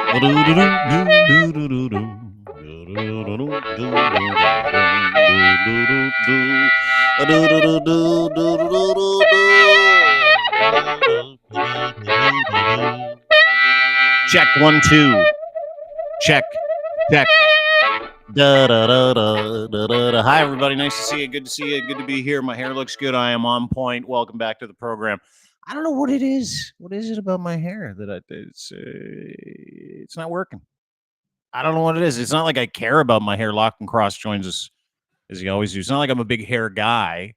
Check 1 2. Check. Da, da, da, da, da, da, da. Hi, everybody. Nice to see you. Good to see you. Good to be here. My hair looks good. I am on point. Welcome back to the program. I don't know what it is. What is it about my hair that it's not working? I don't know what it is. It's not like I care about my hair. Lochlin Cross joins us as he always do. It's not like I'm a big hair guy.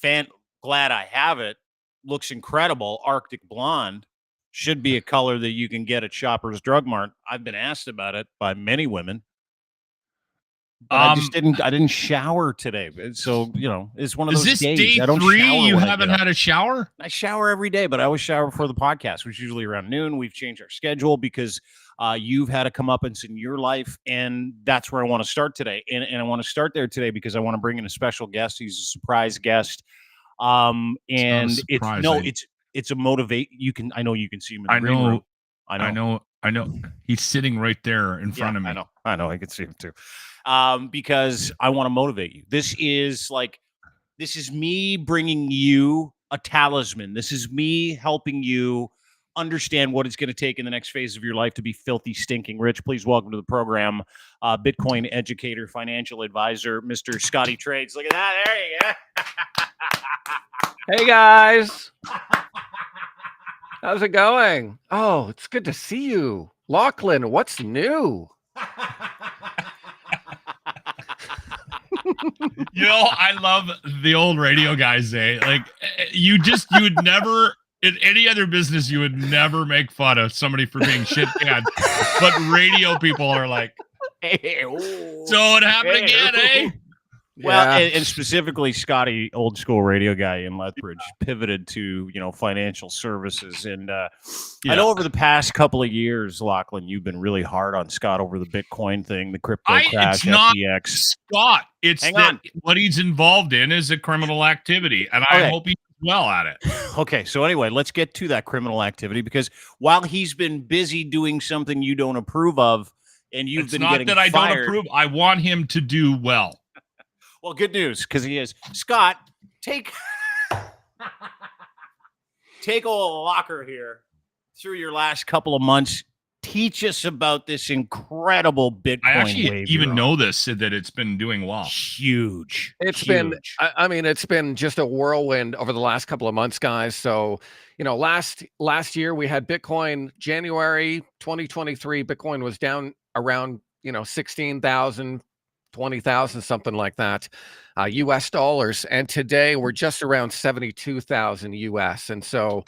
Glad I have it. Looks incredible. Arctic blonde. Should be a color that you can get at Shoppers Drug Mart. I've been asked about it by many women. But I didn't shower today. So, it's one of those days. Is this day I don't 3 shower you when haven't had a shower? I shower every day, but I always shower before the podcast, which is usually around noon. We've changed our schedule because you've had a comeuppance in your life, and that's where I want to start today. And I want to start there today because I want to bring in a special guest. He's a surprise guest. It's a motivate. I know you can see him in the green room. I know. He's sitting right there in front of me. I know. I can see him too. Because I want to motivate you. This is me bringing you a talisman. This is me helping you understand what it's going to take in the next phase of your life to be filthy, stinking rich. Please welcome to the program, Bitcoin educator, financial advisor, Mr. Scotty Trades. Look at that. There you go. Hey, guys. How's it going? Oh, it's good to see you. Lochlin, what's new? I love the old radio guys say, like, you would never, in any other business, you would never make fun of somebody for being shit canned. But radio people are like, hey, so it happened again, eh? Well, and specifically Scotty, old school radio guy in Lethbridge, pivoted to, financial services. And I know over the past couple of years, Lochlin, you've been really hard on Scott over the Bitcoin thing, the crypto crash, it's not FTX. Scott. It's what he's involved in is a criminal activity. And I hope he's well at it. Okay. So anyway, let's get to that criminal activity, because while he's been busy doing something you don't approve of, and you've been getting fired. It's not that I don't approve. I want him to do well. Well, good news, because he is. Scott, take old Locker here through your last couple of months. Teach us about this incredible Bitcoin I actually wave even know this, that it's been doing well. Huge. It's been just a whirlwind over the last couple of months, guys. So, last year we had Bitcoin, January 2023, Bitcoin was down around, 16,000. 20,000, something like that, US dollars. And today we're just around 72,000 US. And so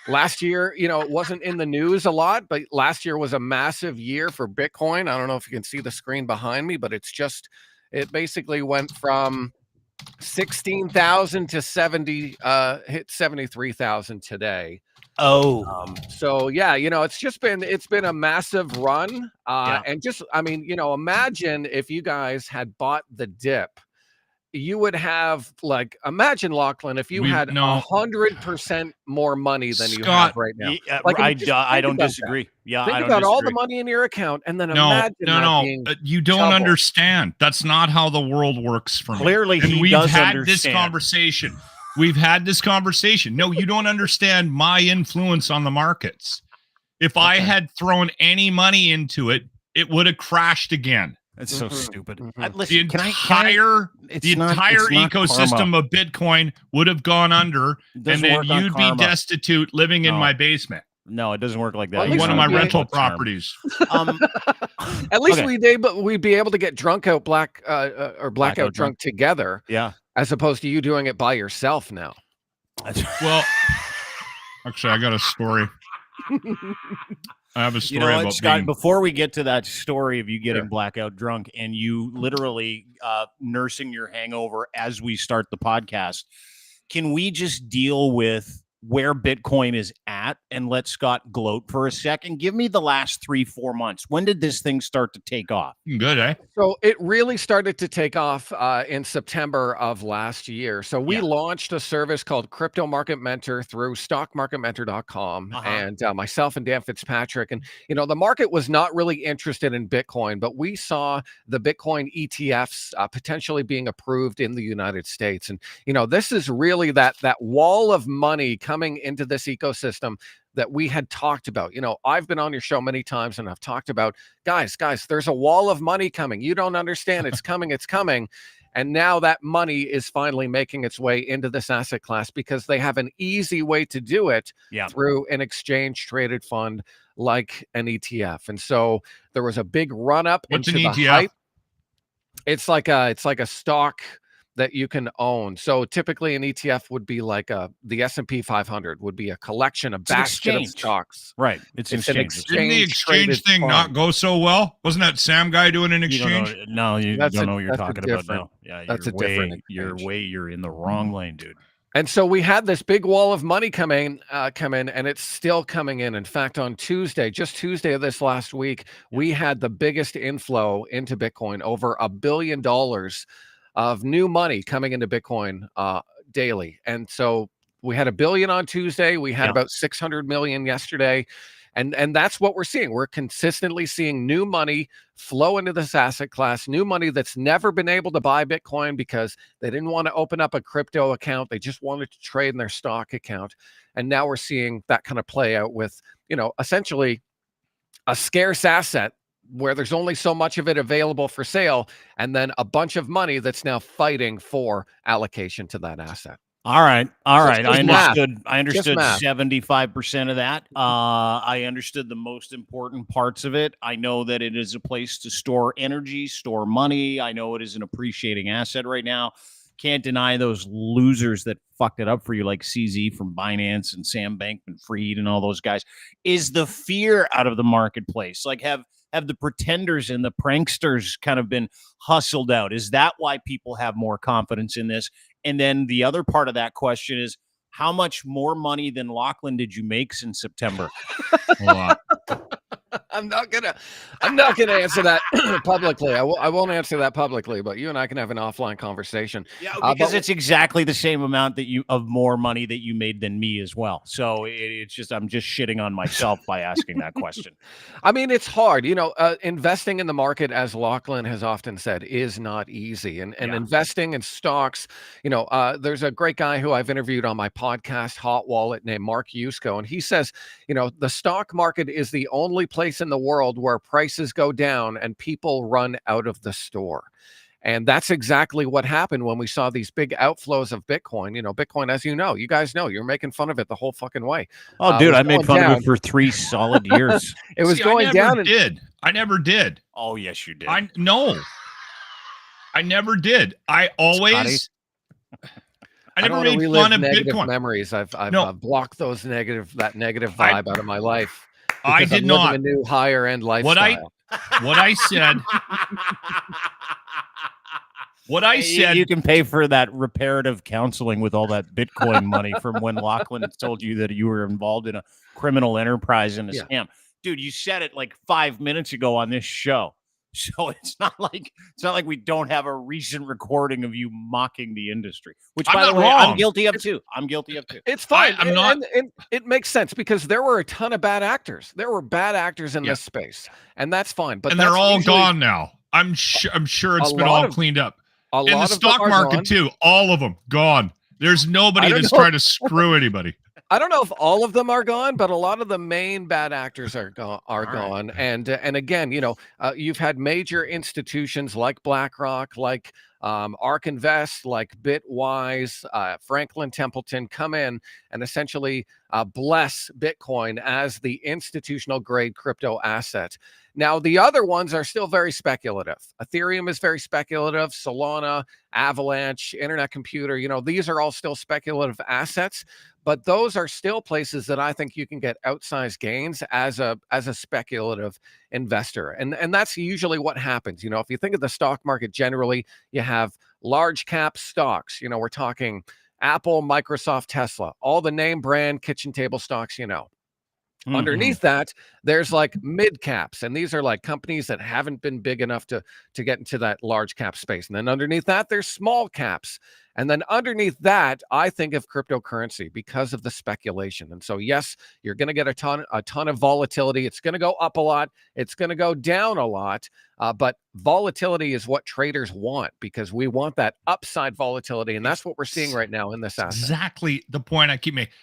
last year, it wasn't in the news a lot, but last year was a massive year for Bitcoin. I don't know if you can see the screen behind me, but it basically went from 16,000 to hit 73,000 today. So it's been a massive run. And just, imagine if you guys had bought the dip, you would have imagine, Lochlin, if you had 100% more money than you have right now. I don't disagree. That. Yeah. Think about all the money in your account and then imagine you don't understand. That's not how the world works for me. Clearly, he does understand. We've had this conversation. No, you don't understand my influence on the markets. If I had thrown any money into it, it would have crashed again. That's so stupid. Listen, the entire ecosystem of Bitcoin would have gone under, and then you'd be destitute living in my basement. No, it doesn't work like that. One of my rental properties. At least we'd be able to get drunk out blackout drunk together. Yeah. As opposed to you doing it by yourself now. Well, actually, I got a story. I have a story about Scott, before we get to that story of you getting blackout drunk and you literally nursing your hangover as we start the podcast, can we just deal with where Bitcoin is at and let Scott gloat for a second. Give me the last 3-4 months. When did this thing start to take off? Good, eh? So it really started to take off in September of last year. So we launched a service called Crypto Market Mentor through stockmarketmentor.com, and myself and Dan Fitzpatrick. And, the market was not really interested in Bitcoin, but we saw the Bitcoin ETFs potentially being approved in the United States. And, this is really that wall of money coming into this ecosystem that we had talked about. I've been on your show many times and I've talked about, guys, there's a wall of money coming. You don't understand. It's coming. It's coming. And now that money is finally making its way into this asset class because they have an easy way to do it through an exchange traded fund like an ETF. And so there was a big run up into the hype. It's like a stock that you can own. So typically an ETF would be like the S&P 500 would be a collection of basket of stocks. Right. It's an exchange. Didn't the exchange thing not go so well? Wasn't that Sam guy doing an exchange? You don't know what you're talking about now. Yeah, you're in the wrong lane, dude. And so we had this big wall of money come in, and it's still coming in. In fact, on Tuesday, just Tuesday of this last week, we had the biggest inflow into Bitcoin, over $1 billion of new money coming into Bitcoin daily. And so we had $1 billion on Tuesday. We had about 600 million yesterday. And that's what we're seeing. We're consistently seeing new money flow into this asset class, new money that's never been able to buy Bitcoin because they didn't want to open up a crypto account. They just wanted to trade in their stock account. And now we're seeing that kind of play out with, essentially a scarce asset where there's only so much of it available for sale, and then a bunch of money that's now fighting for allocation to that asset. All right. I understood. Math. I understood 75% of that. I understood the most important parts of it. I know that it is a place to store energy, store money. I know it is an appreciating asset right now. Can't deny those losers that fucked it up for you, like CZ from Binance and Sam Bankman-Fried and all those guys. Is the fear out of the marketplace? Like, have the pretenders and the pranksters kind of been hustled out? Is that why people have more confidence in this? And then the other part of that question is, how much more money than Lochlin did you make since September? I'm not gonna answer that publicly. I won't answer that publicly, but you and I can have an offline conversation. Yeah, because it's exactly the same amount of more money that you made than me as well. So it's just, I'm just shitting on myself by asking that question. I mean, it's hard. Investing in the market, as Lochlin has often said, is not easy. And investing in stocks, there's a great guy who I've interviewed on my podcast, Hot Wallet, named Mark Yusko, and he says, the stock market is the only place in the world where prices go down and people run out of the store. And that's exactly what happened when we saw these big outflows of Bitcoin. Bitcoin, as you guys know, you're making fun of it the whole fucking way. Oh, dude, I made fun of it for 3 solid years. It was going down. I never did. Oh, yes, you did. I never did. I always... I never made fun of Bitcoin. Memories. I've blocked that negative vibe out of my life. I did not. A new higher end lifestyle. What I said. You can pay for that reparative counseling with all that Bitcoin money from when Lochlin told you that you were involved in a criminal enterprise and a scam. Dude, you said it like 5 minutes ago on this show. So it's not like we don't have a recent recording of you mocking the industry, which, by the way, I'm guilty of too. It's fine. And it makes sense because there were a ton of bad actors. There were bad actors in this space, and that's fine. But they're all gone now. I'm sure it's been all cleaned up. In the stock market too, all of them gone. There's nobody that's trying to screw anybody. I don't know if all of them are gone, but a lot of the main bad actors are gone. And again, you've had major institutions like BlackRock, like ARK Invest, like Bitwise, Franklin Templeton come in and essentially bless Bitcoin as the institutional grade crypto asset. Now, the other ones are still very speculative. Ethereum is very speculative. Solana, Avalanche, Internet Computer, these are all still speculative assets. But those are still places that I think you can get outsized gains as a speculative investor. And that's usually what happens. If you think of the stock market generally, you have large cap stocks. We're talking Apple, Microsoft, Tesla, all the name brand kitchen table stocks, you know. Mhm. Underneath that, there's like mid caps, and these are like companies that haven't been big enough to get into that large cap space. And then underneath that, there's small caps. And then underneath that, I think of cryptocurrency because of the speculation. And so, yes, you're going to get a ton of volatility. It's going to go up a lot. It's going to go down a lot. But volatility is what traders want, because we want that upside volatility. And that's what we're seeing right now in this asset. Exactly the point I keep making.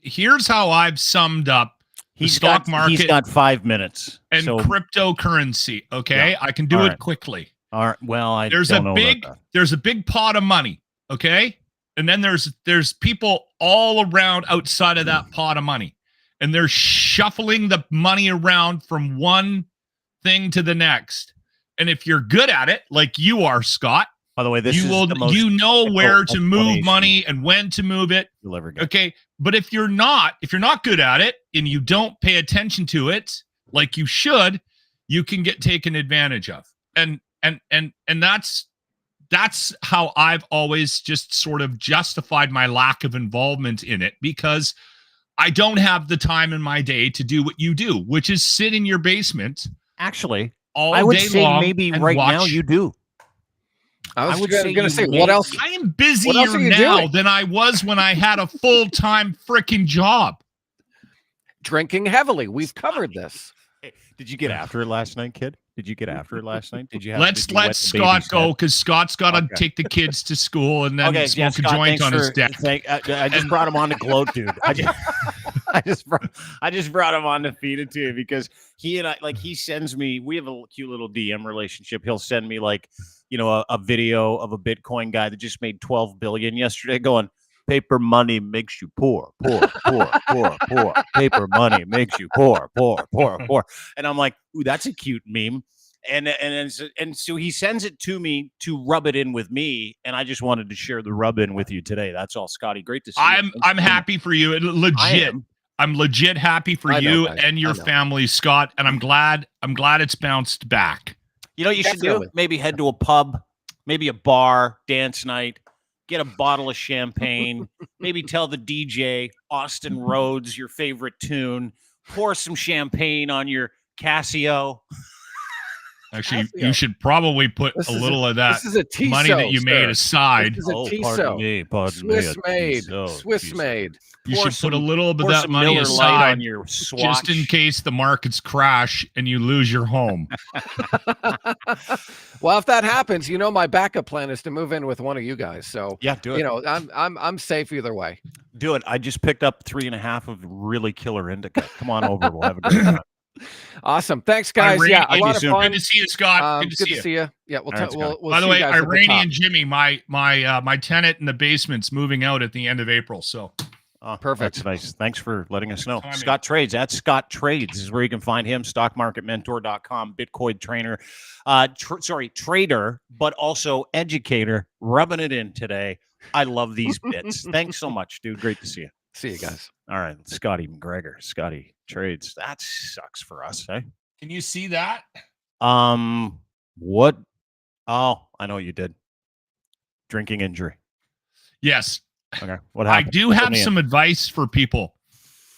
Here's how I've summed up the stock market. He's got 5 minutes. And cryptocurrency. Okay. Yeah. I can do All it right. quickly. All right. Well, there's a big pot of money. Okay. And then there's people all around outside of that pot of money, and they're shuffling the money around from one thing to the next. And if you're good at it, like you are, Scott, by the way, you know where to move money and when to move it. Okay. But if you're not good at it and you don't pay attention to it like you should, you can get taken advantage of. And that's how I've always just sort of justified my lack of involvement in it, because I don't have the time in my day to do what you do, which is sit in your basement. Actually, all I would day say long maybe right now you do. I was going to say, what else? I am busier now than I was when I had a full-time freaking job. Drinking heavily. We've covered this. Hey, did you get after it last night, kid? Did you get after it last night? Did you have? Let's let Scott go, because Scott's got to take the kids to school and then smoke a joint on his deck. I just brought him on to gloat, dude. I just brought him on to feed it to you, because he and I, like, he sends me. We have a cute little DM relationship. He'll send me, like, a video of a Bitcoin guy that just made 12 billion yesterday, going, paper money makes you poor, poor, poor, poor, poor. Paper money makes you poor, poor, poor, poor. And I'm like, ooh, that's a cute meme. And so he sends it to me to rub it in with me, and I just wanted to share the rub in with you today. That's all, Scotty. Great to see you. I'm happy for you. I'm legit happy for you and your family, Scott. And I'm glad it's bounced back. You know what you should do? Maybe head to a pub, maybe a bar, dance night, get a bottle of champagne, maybe tell the DJ Austin Rhodes your favorite tune, pour some champagne on your Casio. Actually, you should probably put a little of that money that you made aside. This is a TISO. Swiss made. You should put a little bit of that money aside on your just in case the markets crash and you lose your home. Well, if that happens, my backup plan is to move in with one of you guys. So yeah, do it. I'm safe either way. Do it. I just picked up 3.5 of really killer indica. Come on over. We'll have a great time. Awesome. Thanks, guys. Yeah, a lot of fun. Good to see you, Scott. Good to see you. Yeah, we'll By the way, Iranian Jimmy, my tenant in the basement's moving out at the end of April. So perfect. That's nice. Thanks for letting us know. Scott Trades, at Scott Trades is where you can find him. Stockmarketmentor.com, Bitcoin trainer, trader, but also educator, rubbing it in today. I love these bits. Thanks so much, dude. Great to see you. See you guys. All right, Scotty McGregor, Scotty Trades. That sucks for us, eh? Can you see that? What? Oh, I know what you did. Drinking injury. Yes. Okay. What happened? I do have some advice for people,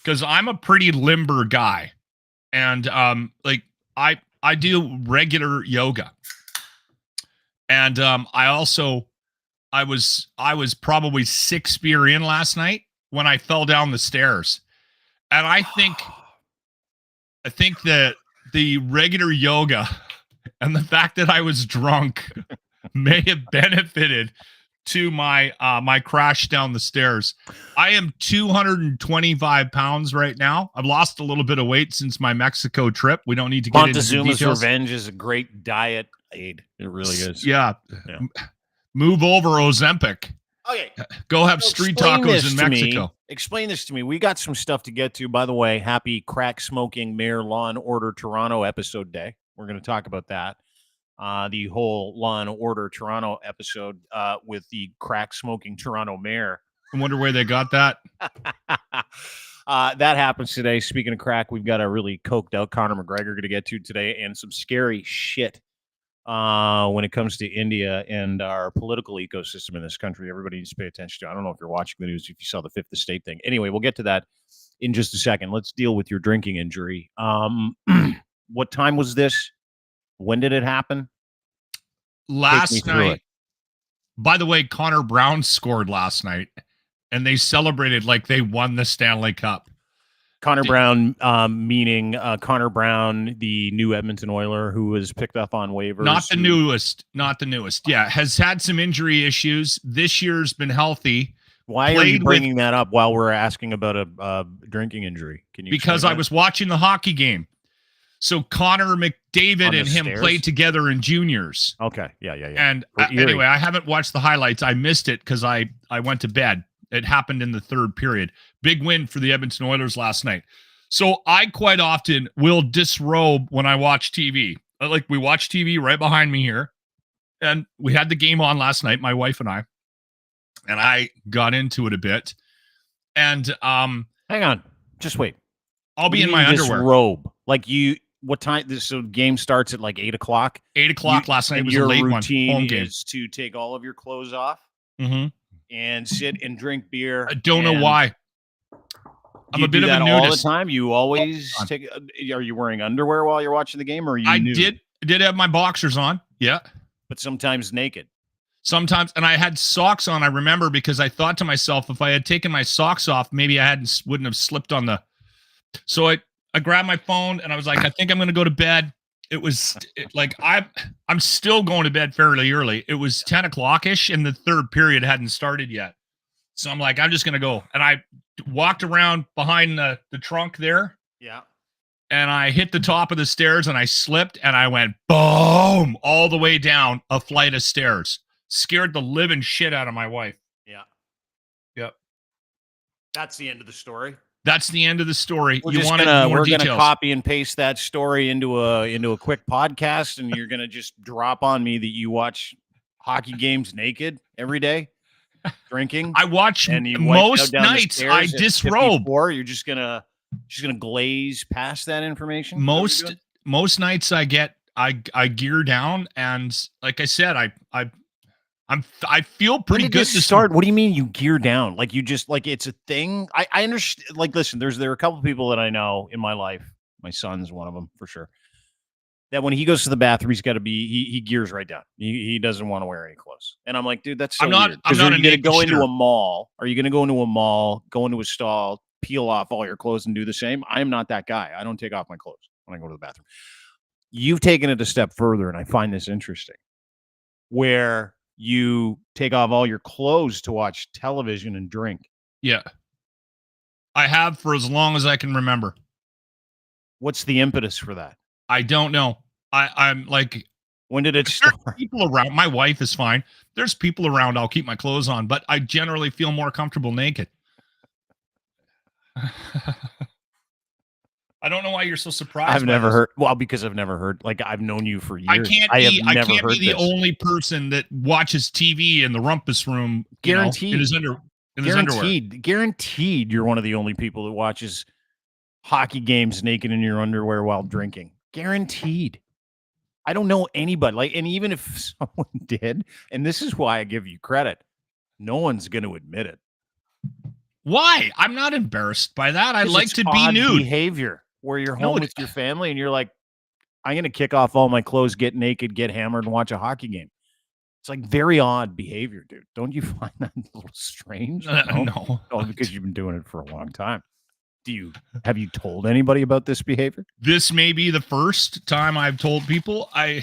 because I'm a pretty limber guy, and I do regular yoga, and I was probably 6 beer in last night when I fell down the stairs. And I think that the regular yoga and the fact that I was drunk may have benefited to my my crash down the stairs. I am 225 pounds right now. I've lost a little bit of weight since my Mexico trip. We don't need to get into Montezuma's details. Revenge is a great diet aid. It really is. Yeah. Move over, Ozempic. Okay. Go have street tacos in Mexico. Explain this to me. We got some stuff to get to. By the way, happy crack smoking Mayor Law and Order Toronto episode day. We're going to talk about that. The whole Law and Order Toronto episode with the crack smoking Toronto mayor. I wonder where they got that. That happens today. Speaking of crack, we've got a really coked out Conor McGregor to get to today, and some scary shit when it comes to India and our political ecosystem in this country. Everybody needs to pay attention to. I don't know if you're watching the news, if you saw the Fifth Estate thing. Anyway, we'll get to that in just a second. Let's deal with your drinking injury. What time was this? When did it happen? Last night. By the way, Connor Brown scored last night, and they celebrated like they won the Stanley Cup. Connor Brown, meaning Connor Brown, the new Edmonton Oiler who was picked up on waivers. Not the newest. Yeah, has had some injury issues. This year's been healthy. Why are you bringing that up while we're asking about a drinking injury? Can you? Because I was watching the hockey game. So Connor McDavid and him played together in juniors. Okay, yeah. And anyway, I haven't watched the highlights. I missed it because I went to bed. It happened in the third period. Big win for the Edmonton Oilers last night. So I quite often will disrobe when I watch TV. Like we watch TV right behind me here. And we had the game on last night, my wife and I got into it a bit. And hang on, just wait. I'll be in my underwear. Disrobe. Like what time? So game starts at like 8 o'clock. 8 o'clock last night was a late one. Your routine is to take all of your clothes off and sit and drink beer. I don't know why. I'm a bit of a nudist. All the time. You always take. Are you wearing underwear while you're watching the game, or are you? I did have my boxers on. Yeah, but sometimes naked. Sometimes, and I had socks on. I remember because I thought to myself, if I had taken my socks off, maybe I wouldn't have slipped on the. So I grabbed my phone and I was like, I think I'm going to go to bed. It was like, I'm still going to bed fairly early. It was 10 o'clock ish and the third period hadn't started yet. So I'm like, I'm just going to go. And I walked around behind the trunk there. Yeah. And I hit the top of the stairs and I slipped and I went boom all the way down a flight of stairs. Scared the living shit out of my wife. Yeah. Yep. That's the end of the story. That's the end of the story. We're going to copy and paste that story into a quick podcast, and you're going to just drop on me that you watch hockey games naked every day, drinking. I watch most nights. I disrobe. You're just gonna glaze past that information. Most nights I gear down, and like I said, I feel pretty good to start. What do you mean you gear down? Like you just like it's a thing? I understand. Like, listen, there are a couple of people that I know in my life. My son's one of them for sure. That when he goes to the bathroom, he's got to be he gears right down. He doesn't want to wear any clothes. And I'm like, dude, that's so weird. I'm not going to go into a mall. Are you going to go into a mall, go into a stall, peel off all your clothes and do the same? I am not that guy. I don't take off my clothes when I go to the bathroom. You've taken it a step further, and I find this interesting, where you take off all your clothes to watch television and drink. Yeah. I have for as long as I can remember. What's the impetus for that? I don't know. I'm like, when did it start? People around. My wife is fine. There's people around. I'll keep my clothes on, but I generally feel more comfortable naked. I don't know why you're so surprised. I've never heard. Well, because I've never heard. Like, I've known you for years. I can't be the only person that watches TV in the rumpus room. Guaranteed. In his underwear. Guaranteed. You're one of the only people that watches hockey games naked in your underwear while drinking. Guaranteed. I don't know anybody. Like, and even if someone did, and this is why I give you credit, no one's going to admit it. Why? I'm not embarrassed by that. I like to be nude. Behavior where you're home with your family and you're like, I'm going to kick off all my clothes, get naked, get hammered, and watch a hockey game. It's like very odd behavior, dude. Don't you find that a little strange? No. Oh, because you've been doing it for a long time. Have you told anybody about this behavior? This may be the first time I've told people. I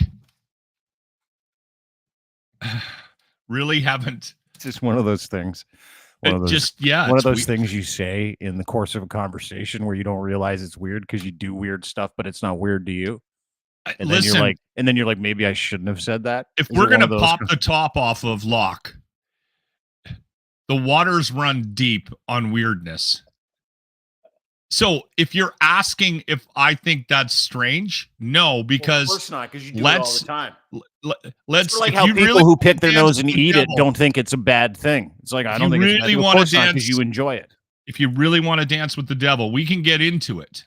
really haven't. It's just one of those things. One of those things you say in the course of a conversation where you don't realize it's weird because you do weird stuff, but it's not weird to you. And then you're like, maybe I shouldn't have said that. If we're gonna pop the top off of Loch, the waters run deep on weirdness. So if you're asking if I think that's strange, no, because of course not, because you do it all the time. Let's like how people who pick their nose and eat it don't think it's a bad thing. It's like I don't think it's bad. Of course not, because you enjoy it. If you really want to dance with the devil, we can get into it.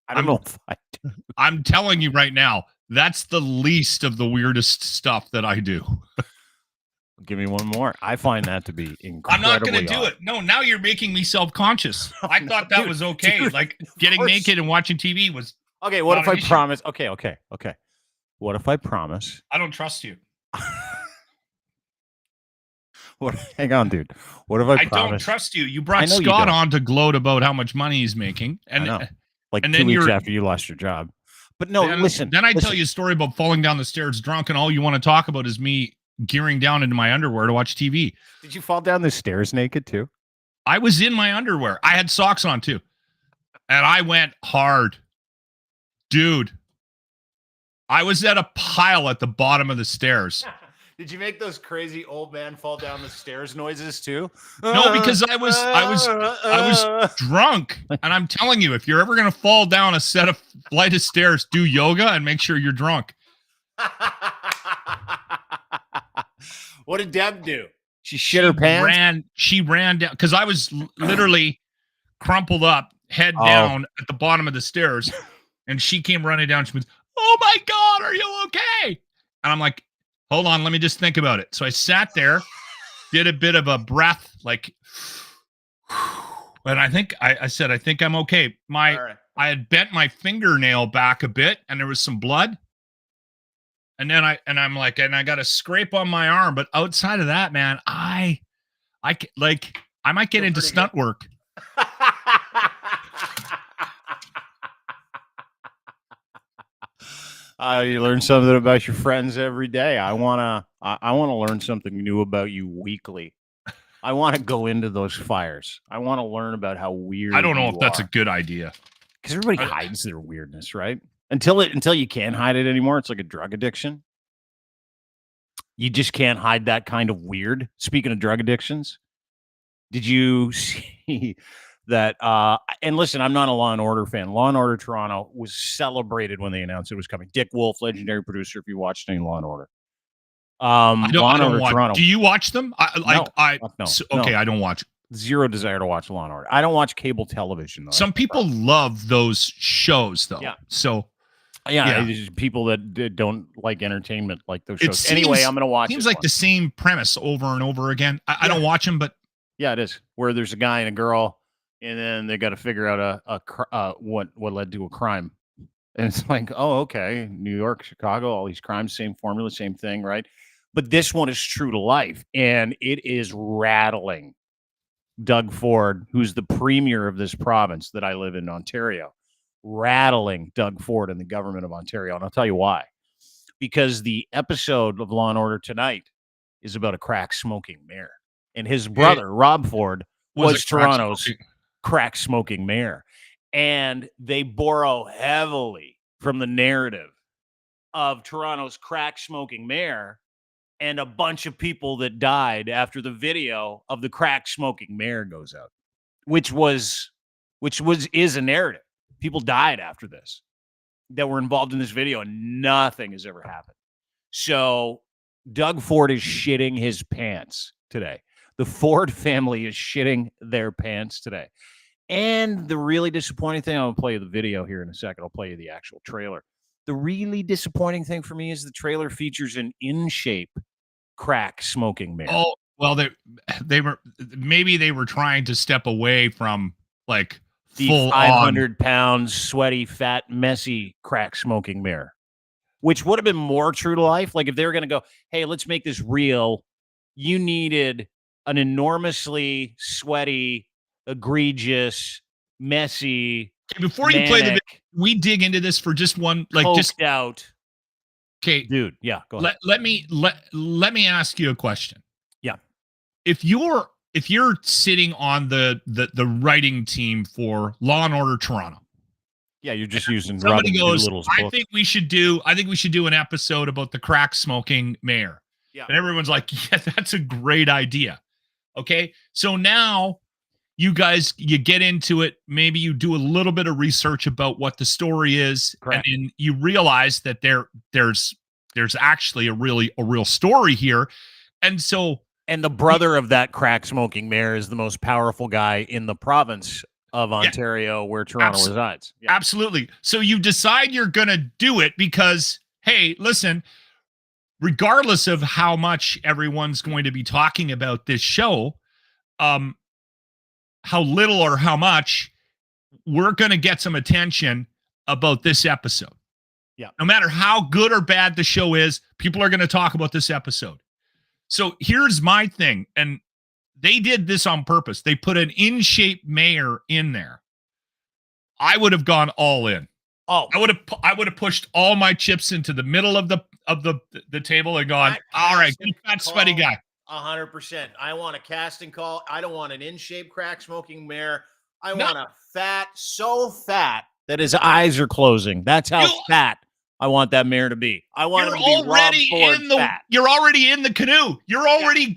I don't know if I do. I'm telling you right now, That's the least of the weirdest stuff that I do. Give me one more. I find that to be incredibly I'm not going to do odd. it. No, now you're making me self-conscious. I No, thought that dude, was okay. dude, like of getting course. naked and watching TV was. Okay, what Not if an I issue. promise? Okay. What if I promise? I don't trust you. What? Hang on, dude. What if I I promise? don't trust you. You I brought know you Scott don't. on to gloat about how much money he's making, I and know. Like and 2 then weeks you're- after you lost your job. But no, then, listen. Then I tell listen. you a story about falling down the stairs drunk, and all you want to talk about is me gearing down into my underwear to watch TV. Did you fall down the stairs naked too? I was in my underwear. I had socks on too, and I went hard, dude. I was at a pile at the bottom of the stairs. Did you make those crazy old man fall down the stairs noises too? No, because I was drunk, and I'm telling you, if you're ever gonna fall down a flight of stairs, do yoga and make sure you're drunk. What did Deb do? She shit her pants. She ran down because I was literally crumpled up, head down at the bottom of the stairs, and she came running down. She was, "Oh my God, are you okay?" And I'm like, "Hold on, let me just think about it." So I sat there, did a bit of a breath, like, and I think I said, "I think I'm okay." I had bent my fingernail back a bit, and there was some blood. And then I'm like, and I got a scrape on my arm, but outside of that, man, I might get into stunt work. You learn something about your friends every day. I wanna learn something new about you weekly. I want to go into those fires. I want to learn about how weird. I don't know if that's a good idea because everybody hides their weirdness, right? Until you can't hide it anymore. It's like a drug addiction. You just can't hide that kind of weird. Speaking of drug addictions, did you see that? And listen, I'm not a Law and Order fan. Law and Order Toronto was celebrated when they announced it was coming. Dick Wolf, legendary producer, if you watched any Law and Order. I don't watch. Toronto. Do you watch them? No. Okay, I don't watch. Zero desire to watch Law and Order. I don't watch cable television though. Some people love those shows though. Yeah. So there's people that don't like entertainment like those shows. Anyway, I'm gonna watch. Seems like the same premise over and over again. I don't watch them, but yeah, it is. Where there's a guy and a girl, and then they got to figure out what led to a crime. And it's like, oh, okay, New York, Chicago, all these crimes, same formula, same thing, right? But this one is true to life, and it is rattling Doug Ford, who's the premier of this province that I live in, Ontario, rattling Doug Ford and the government of Ontario. And I'll tell you why. Because the episode of Law and Order tonight is about a crack smoking mayor. And his brother, Rob Ford, was Toronto's crack smoking mayor. And they borrow heavily from the narrative of Toronto's crack smoking mayor and a bunch of people that died after the video of the crack smoking mayor goes out, which is a narrative. People died after this that were involved in this video, and nothing has ever happened. So Doug Ford is shitting his pants today. The Ford family is shitting their pants today. And the really disappointing thing, I'll play you the video here in a second. I'll play you the actual trailer. The really disappointing thing for me is the trailer features an in-shape crack smoking mayor. Oh, well, they were trying to step away from like the full 500-pound, sweaty, fat, messy crack smoking mayor, which would have been more true to life. Like if they were going to go, hey, let's make this real. You needed an enormously sweaty, egregious, messy. Okay, before you play the video, we dig into this for just one, like just out. Okay, dude. Yeah, go ahead. Let me ask you a question. Yeah, if you're sitting on the writing team for Law and Order Toronto, yeah, you're just using somebody goes, I think we should do an episode about the crack smoking mayor. Yeah, and everyone's like, yeah, that's a great idea. Okay, so now you guys, you get into it. Maybe you do a little bit of research about what the story is, correct, and then you realize that there's actually a real story here, and so. And the brother of that crack smoking mayor is the most powerful guy in the province of Ontario, where Toronto resides. Yeah. Absolutely. So you decide you're going to do it because, hey, listen, regardless of how much everyone's going to be talking about this show, how little or how much, we're going to get some attention about this episode. Yeah. No matter how good or bad the show is, people are going to talk about this episode. So here's my thing. And they did this on purpose. They put an in-shape mayor in there. I would have gone all in. Oh, I would have pushed all my chips into the middle of the table and gone, all right, good fat sweaty guy. 100%. I want a casting call. I don't want an in-shape crack smoking mayor. I want a fat, so fat that his eyes are closing. That's how fat I want that mayor to be. I want him to be Rob Ford fat. You're already in the canoe. You're already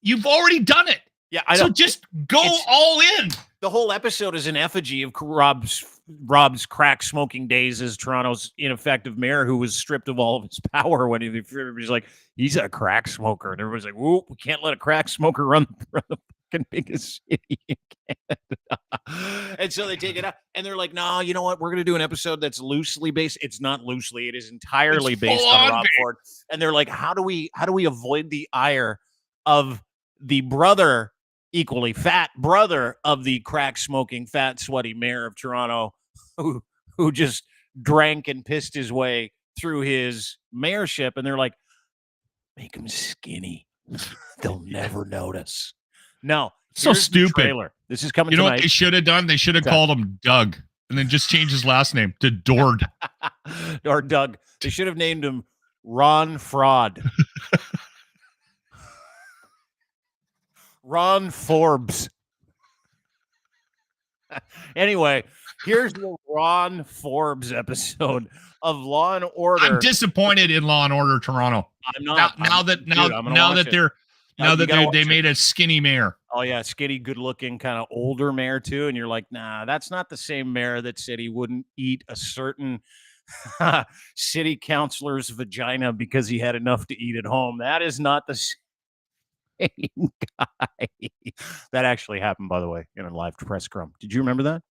you've already done it. Yeah, I know. So just go all in. The whole episode is an effigy of Rob's crack smoking days as Toronto's ineffective mayor, who was stripped of all of his power when everybody's like, he's a crack smoker, and everybody's like, whoop, we can't let a crack smoker run the fucking biggest city in Canada. And so they take it out, and they're like, no, you know what? We're going to do an episode that's loosely based. It's not loosely; it is entirely based on Rob Ford. And they're like, how do we avoid the ire of the brother? Equally fat brother of the crack smoking, fat, sweaty mayor of Toronto, who just drank and pissed his way through his mayorship. And they're like, make him skinny. They'll never notice. No, so stupid. Trailer. This is coming. You know tonight. What they should have done? They should have called him Doug and then just changed his last name to Dord. Or Doug. They should have named him Ron Fraud. Ron Forbes. Anyway, here's the Ron Forbes episode of Law and Order. I'm disappointed in Law and Order Toronto. I'm not. Now that they made a skinny mayor. Oh yeah, skinny, good-looking, kind of older mayor too. And you're like, nah, that's not the same mayor that said he wouldn't eat a certain city councilor's vagina because he had enough to eat at home. That is not the same guy. That actually happened, by the way, in a live press scrum. Did you remember that?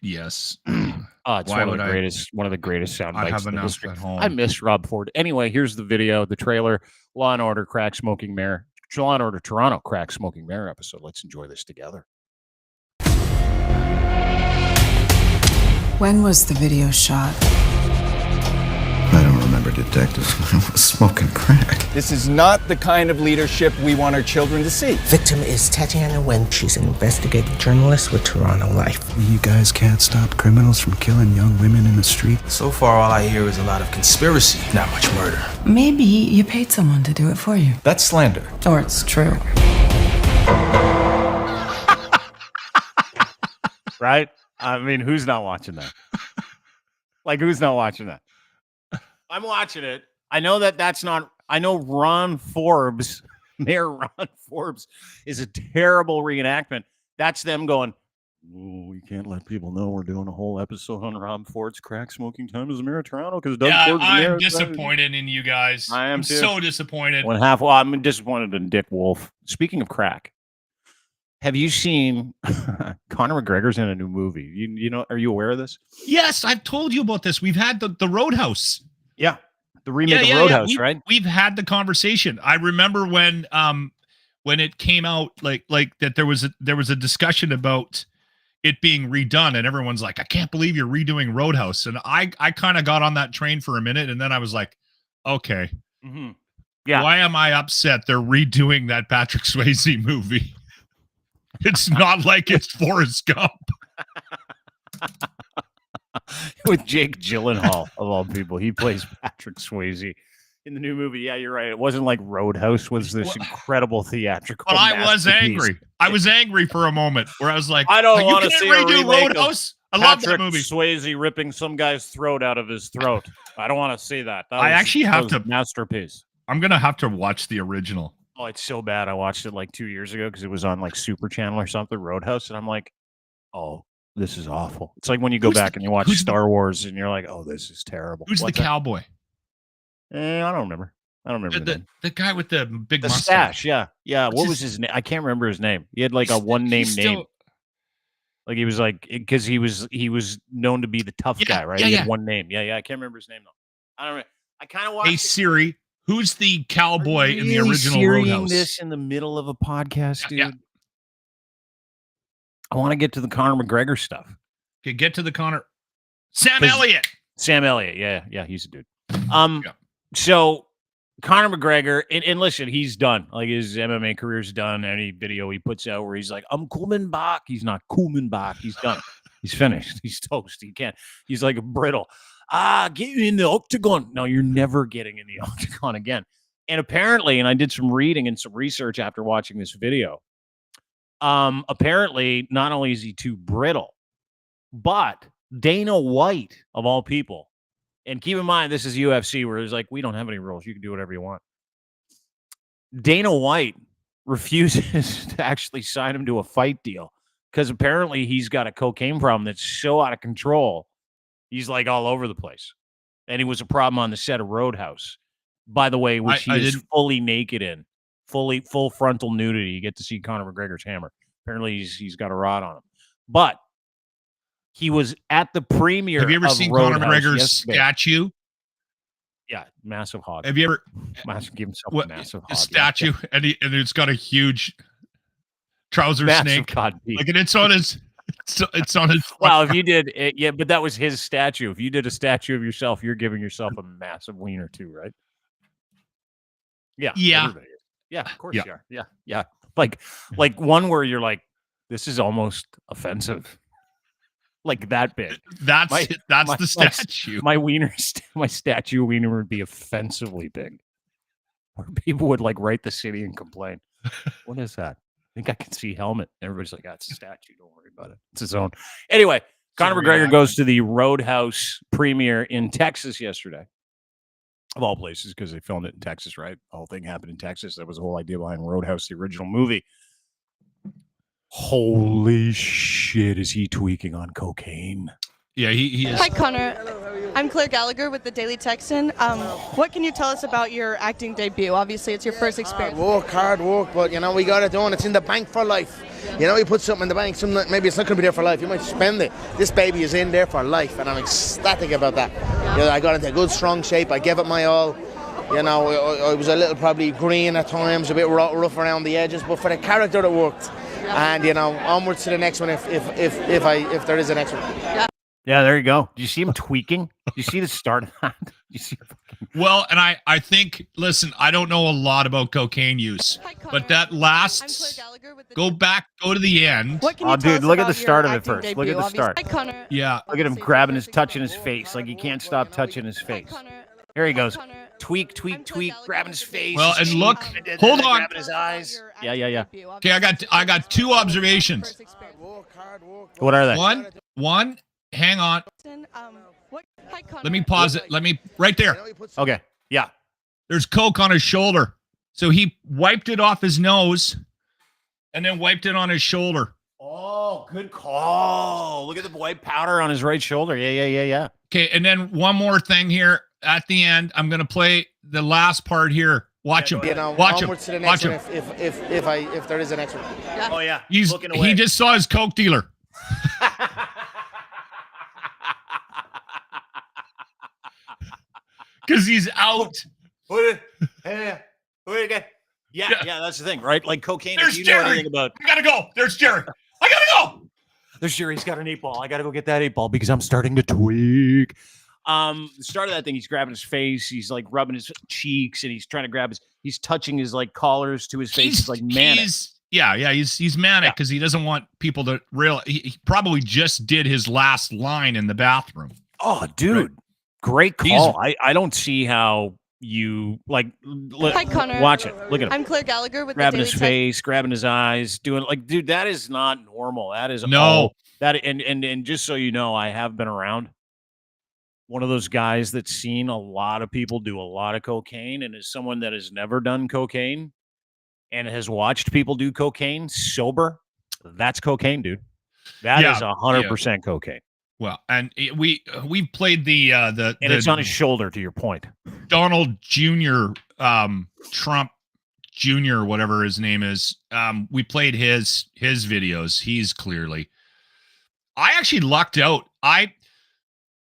Yes. It's one of the greatest sound bites. I have in enough history. at home. I miss Rob Ford. Anyway, here's the video, the trailer. Law and Order crack smoking mayor. Law and Order Toronto crack smoking mayor episode. Let's enjoy this together. When was the video shot? I don't remember, detective. I was smoking crack. This is not the kind of leadership we want our children to see. Victim is Tatiana Wen. She's an investigative journalist with Toronto Life. You guys can't stop criminals from killing young women in the street? So far, all I hear is a lot of conspiracy, not much murder. Maybe you paid someone to do it for you. That's slander. Or it's true. Right? I mean, who's not watching that? Like, who's not watching that? I'm watching it. I know that's not. I know Ron Forbes, Mayor Ron Forbes, is a terrible reenactment. That's them going, oh, we can't let people know we're doing a whole episode on Rob Ford's crack smoking time as mayor of Toronto because Doug Ford's mayor. I'm disappointed in you guys. I am too. So disappointed. I'm disappointed in Dick Wolf. Speaking of crack, have you seen Conor McGregor's in a new movie? You know, are you aware of this? Yes, I've told you about this. We've had the Roadhouse. Yeah, the remake of Roadhouse, right? We've had the conversation. I remember when it came out, like that there was a discussion about it being redone, and everyone's like, I can't believe you're redoing Roadhouse. And I kind of got on that train for a minute, and then I was like, okay, yeah, why am I upset they're redoing that Patrick Swayze movie? It's not like it's Forrest Gump. With Jake Gyllenhaal, of all people. He plays Patrick Swayze in the new movie. Yeah, you're right. It wasn't like Roadhouse was this incredible theatrical. But I was angry. I was angry for a moment where I was like, I don't want to see redo Roadhouse. I love that movie. Swayze ripping some guy's throat out of his throat. I don't want to see that. I actually have to masterpiece. I'm gonna have to watch the original. Oh, it's so bad. I watched it like 2 years ago because it was on like Super Channel or something, Roadhouse, and I'm like, oh, this is awful. It's like when you go back and you watch Star Wars and you're like, oh, this is terrible. Who's the cowboy? I don't remember. I don't remember the guy with the big mustache. Yeah. What was his name? I can't remember his name. He had like a one-name name. Like he was like, because he was known to be the tough guy, right? He had one name. Yeah. I can't remember his name though. I don't. I kind of watched. Hey Siri, who's the cowboy in the Really original Siri-ing Roadhouse? this in the middle of a podcast, dude. Yeah. I want to get to the Conor McGregor stuff. Okay, get to the Conor. Sam 'Cause- Elliott. Sam Elliott, yeah, he's a dude. Yeah. So Conor McGregor, and listen, he's done. Like his MMA career's done. Any video he puts out where he's like, "I'm coming back," he's not coming back. He's done. He's finished. He's toast. He can't. He's like a brittle. Get in the octagon. No, you're never getting in the octagon again. And apparently, and I did some reading and some research after watching this video. Apparently, not only is he too brittle, but Dana White, of all people, and keep in mind, this is UFC where it's like, we don't have any rules. You can do whatever you want. Dana White refuses to actually sign him to a fight deal because apparently he's got a cocaine problem that's so out of control. He's like all over the place. And he was a problem on the set of Roadhouse, by the way, which he is fully naked in, full frontal nudity. You get to see Conor McGregor's hammer. Apparently he's got a rod on him. But he was at the premiere. Have you ever of seen Roadhouse Conor McGregor's yesterday. statue? Yeah, massive hog. Have you ever Give himself a massive hog. a statue and it's got a huge trouser Massive snake? cod piece. Like, and it's on his. It's on his. Well, if you did, yeah, but that was his statue. If you did a statue of yourself, you're giving yourself a massive wiener too, right? Yeah. Yeah. everybody is. Yeah, of course Yeah. you are. Yeah. Like one where you're like, this is almost offensive. Like that big. That's My- the statue. My wiener, my statue wiener would be offensively big. Or people would like write the city and complain. What is that? I think I can see helmet. Everybody's like, that's a statue. Don't worry about it. It's his own. Anyway, Conor McGregor goes to the Roadhouse premiere in Texas yesterday. Of all places, because they filmed it in Texas, right? The whole thing happened in Texas. That was the whole idea behind Roadhouse, the original movie. Holy shit, is he tweaking on cocaine? Yeah, he is. Hi, Connor. I'm Claire Gallagher with the Daily Texan. What can you tell us about your acting debut? Obviously, it's your first experience. Hard work, but you know, we got it done. It's in the bank for life. You know, you put something in the bank, maybe it's not going to be there for life. You might spend it. This baby is in there for life, and I'm ecstatic about that. You know, I got into good, strong shape. I gave it my all. You know, I was a little probably green at times, a bit rough around the edges, but for the character, it worked. And you know, onwards to the next one if there is a next one. Yeah, there you go. Do you see him tweaking? Do you see the start of that? You see? Well, and I think, listen, I don't know a lot about cocaine use, but that last, go to the end. Oh, dude, look at the start of it first. Look at the start. Yeah. Look at him grabbing touching his face. Like he can't stop touching his face. Here he goes. Tweak, grabbing his face. Well, his and look, cheek, hold on. grabbing his eyes. Yeah. Okay, I got two observations. What are they? One, hang on. Let me pause it. Right there. Okay. Yeah. There's coke on his shoulder. So he wiped it off his nose and then wiped it on his shoulder. Oh, good call. Look at the white powder on his right shoulder. Yeah. Okay, and then one more thing here at the end. I'm going to play the last part here. Watch him. You know, Watch him. onwards to the next Watch one him. if there is a next one. Oh, yeah. He's looking away. he just saw his coke dealer. Because he's out. Wait again. Yeah, that's the thing, right? Like cocaine. There's if you know Jerry. anything about, I gotta go. There's Jerry. I gotta go. there's Jerry's got an 8-ball. I got to go get that 8-ball because I'm starting to tweak. The start of that thing, he's grabbing his face. He's like rubbing his cheeks, and he's trying to grab he's touching his like collars to his face. He's like manic. He's manic because he doesn't want people to he probably just did his last line in the bathroom. Oh, dude, great call. I don't see how you like. Hi, Connor. Watch it. Look at him. I'm Claire Gallagher with Grabbing the his Daily face, grabbing his eyes, doing like, dude, that is not normal. That is No. and just so you know, I have been around one of those guys that's seen a lot of people do a lot of cocaine, and as someone that has never done cocaine and has watched people do cocaine sober, that's cocaine, dude. That is 100% cocaine. Well, and we played the And it's on his shoulder, to your point. Donald Jr. Trump Jr. whatever his name is. We played his videos. He's clearly. I actually lucked out.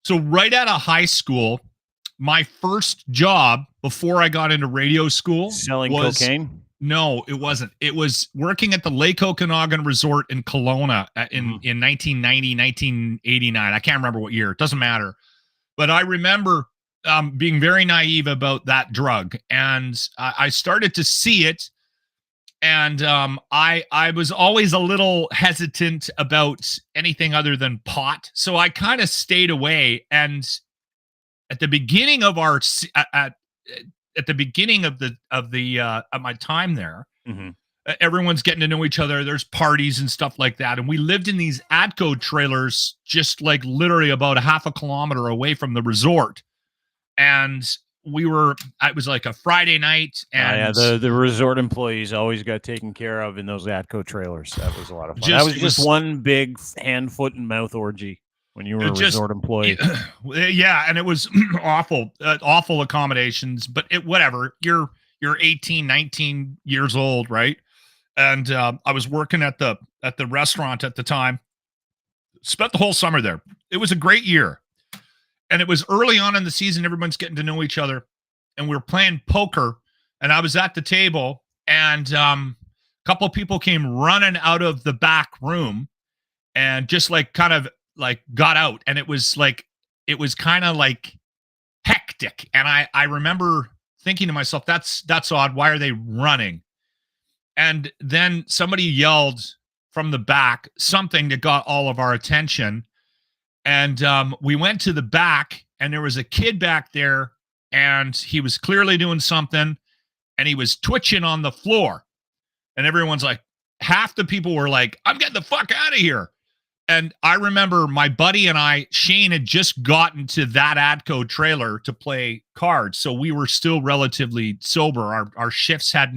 So right out of high school, my first job before I got into radio school Selling was cocaine? No, it wasn't. It was working at the Lake Okanagan Resort in Kelowna in 1990, 1989. I can't remember what year. It doesn't matter. But I remember being very naive about that drug. And I started to see it. And I was always a little hesitant about anything other than pot. So I kind of stayed away. And at the beginning of our at the beginning of my time there, everyone's getting to know each other. There's parties and stuff like that. And we lived in these ATCO trailers, just like literally about a half a kilometer away from the resort. And it was like a Friday night. And the resort employees always got taken care of in those ATCO trailers. That was a lot of fun. That was just one big hand, foot, and mouth orgy when you were a resort employee. Yeah, and it was awful accommodations, but whatever. You're 18, 19 years old, right? And I was working at the restaurant at the time. Spent the whole summer there. It was a great year. And it was early on in the season. Everyone's getting to know each other. And we were playing poker. And I was at the table. And a couple of people came running out of the back room. And just like kind of like got out. And it was kind of like hectic. And I remember thinking to myself, that's odd. Why are they running? And then somebody yelled from the back something that got all of our attention. And we went to the back, and there was a kid back there, and he was clearly doing something, and he was twitching on the floor. And everyone's like, half the people were like, I'm getting the fuck out of here. And I remember my buddy and I, Shane, had just gotten to that ATCO trailer to play cards. So we were still relatively sober. Our shifts had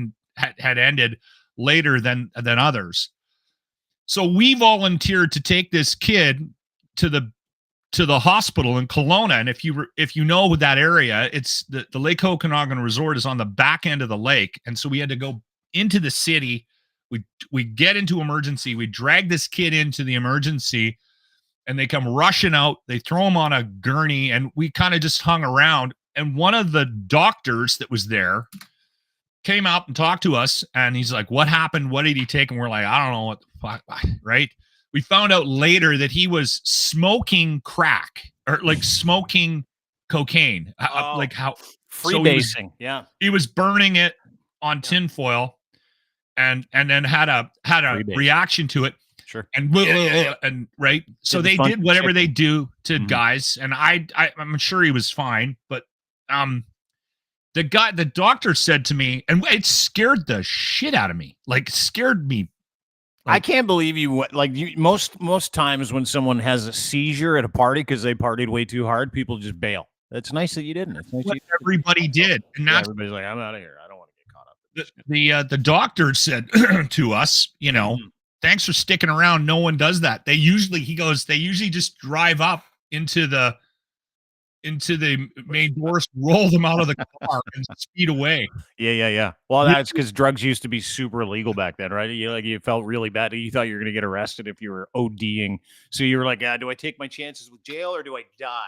ended later than others. So we volunteered to take this kid to the hospital in Kelowna. And if you know that area, it's the Lake Okanagan Resort is on the back end of the lake. And so we had to go into the city. We get into emergency. We drag this kid into the emergency, and they come rushing out. They throw him on a gurney, and we kind of just hung around. And one of the doctors that was there came out and talked to us, and he's like, what happened? What did he take? And we're like, I don't know what the fuck, right? We found out later that he was smoking crack or like smoking cocaine. Like how freebasing. Yeah. He was burning it on tinfoil and then had a reaction to it. Sure. And right. So they did whatever they do to guys. And I'm sure he was fine, but the doctor said to me, and it scared the shit out of me. Like scared me. I can't believe most times when someone has a seizure at a party because they partied way too hard, people just bail. It's nice that you didn't. It's nice everybody did. And that's everybody's like, I'm out of here. I don't want to get caught up. The doctor said to us, thanks for sticking around. No one does that. They usually just drive up into the main doors, roll them out of the car, and speed away. Yeah. Well, that's because drugs used to be super illegal back then, right? You felt really bad. You thought you were going to get arrested if you were ODing. So you were like, do I take my chances with jail or do I die?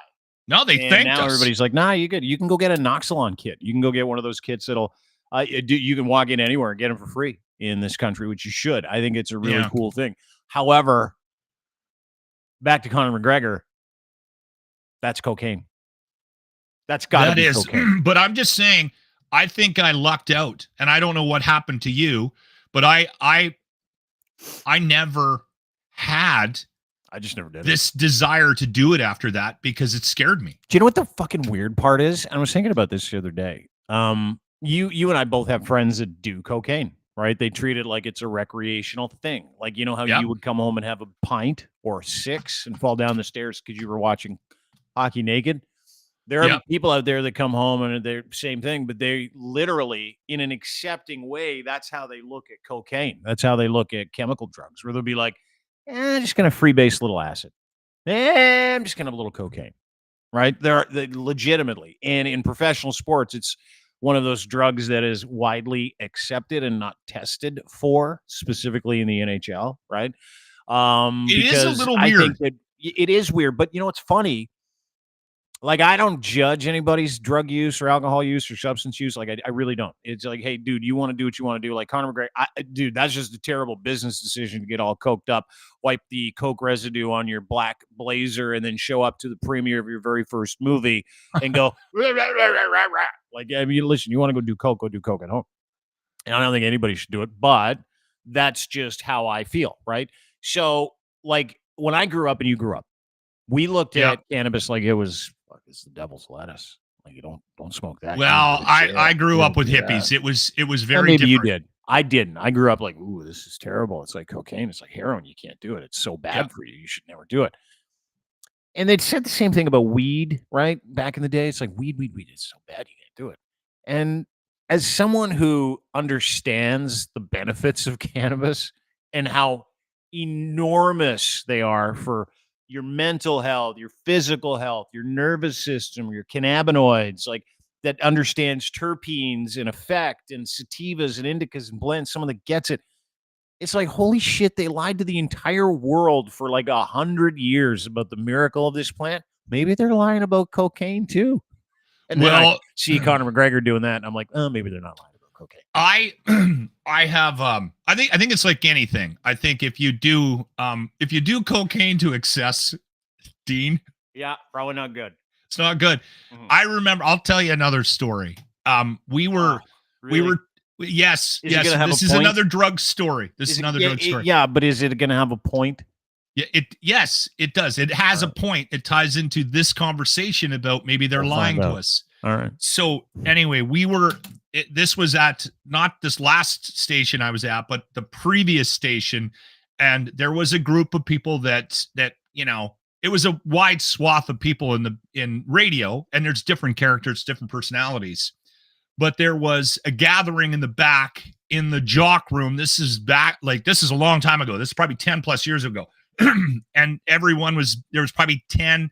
No, they thanked us. Now everybody's like, nah, you good. You can go get a Noxalon kit. You can go get one of those kits that'll you can walk in anywhere and get them for free in this country, which you should. I think it's a really cool thing. However, back to Conor McGregor, that's cocaine. That's got to be cocaine. But I'm just saying, I think I lucked out, and I don't know what happened to you, but I never had. I just never did this desire to do it after that because it scared me. Do you know what the fucking weird part is? And I was thinking about this the other day. You and I both have friends that do cocaine, right? They treat it like it's a recreational thing. Like, you know how you would come home and have a pint or 6 and fall down the stairs because you were watching hockey naked? There are people out there that come home and they're same thing, but they literally, in an accepting way, that's how they look at cocaine. That's how they look at chemical drugs, where they'll be like, I'm just going to freebase a little acid. I'm just going to have a little cocaine, right? They legitimately. And in professional sports, it's one of those drugs that is widely accepted and not tested for, specifically in the NHL, right? It is a little weird. I think that it is weird, but you know what's funny? Like, I don't judge anybody's drug use or alcohol use or substance use. Like, I really don't. It's like, hey, dude, you want to do what you want to do. Like Conor McGregor, dude, that's just a terrible business decision to get all coked up, wipe the coke residue on your black blazer, and then show up to the premiere of your very first movie and go, rah, rah, rah, rah, rah, rah. Like, I mean, listen, you want to go do coke at home. And I don't think anybody should do it, but that's just how I feel, right? So, like, when I grew up and you grew up, we looked at cannabis like it was it's the devil's lettuce. Like, you don't smoke that. Well, I grew up with hippies. It was very maybe different. You did. I didn't. I grew up like, ooh, this is terrible. It's like cocaine. It's like heroin. You can't do it. It's so bad for you. You should never do it. And they'd said the same thing about weed, right? Back in the day, it's like weed. It's so bad you can't do it. And as someone who understands the benefits of cannabis and how enormous they are for your mental health, your physical health, your nervous system, your cannabinoids, like that understands terpenes and effect and sativas and indicas and blends, someone that gets it. It's like, holy shit, they lied to the entire world for like 100 years about the miracle of this plant. Maybe they're lying about cocaine too. And then I see Conor McGregor doing that, and I'm like, oh, maybe they're not lying about cocaine. I have I think it's like anything. I think if you do cocaine to excess, Dean. Yeah, probably not good. It's not good. Mm-hmm. I remember, I'll tell you another story. Yes. This is another drug story. Yeah, but is it going to have a point? Yeah, yes, it does. It has a point. It ties into this conversation about maybe they're lying to us. All right. So anyway, this was at not this last station I was at, but the previous station. And there was a group of people that, you know, it was a wide swath of people in radio, and there's different characters, different personalities. But there was a gathering in the back in the jock room. This is a long time ago. This is probably 10 plus years ago. And there was probably 10,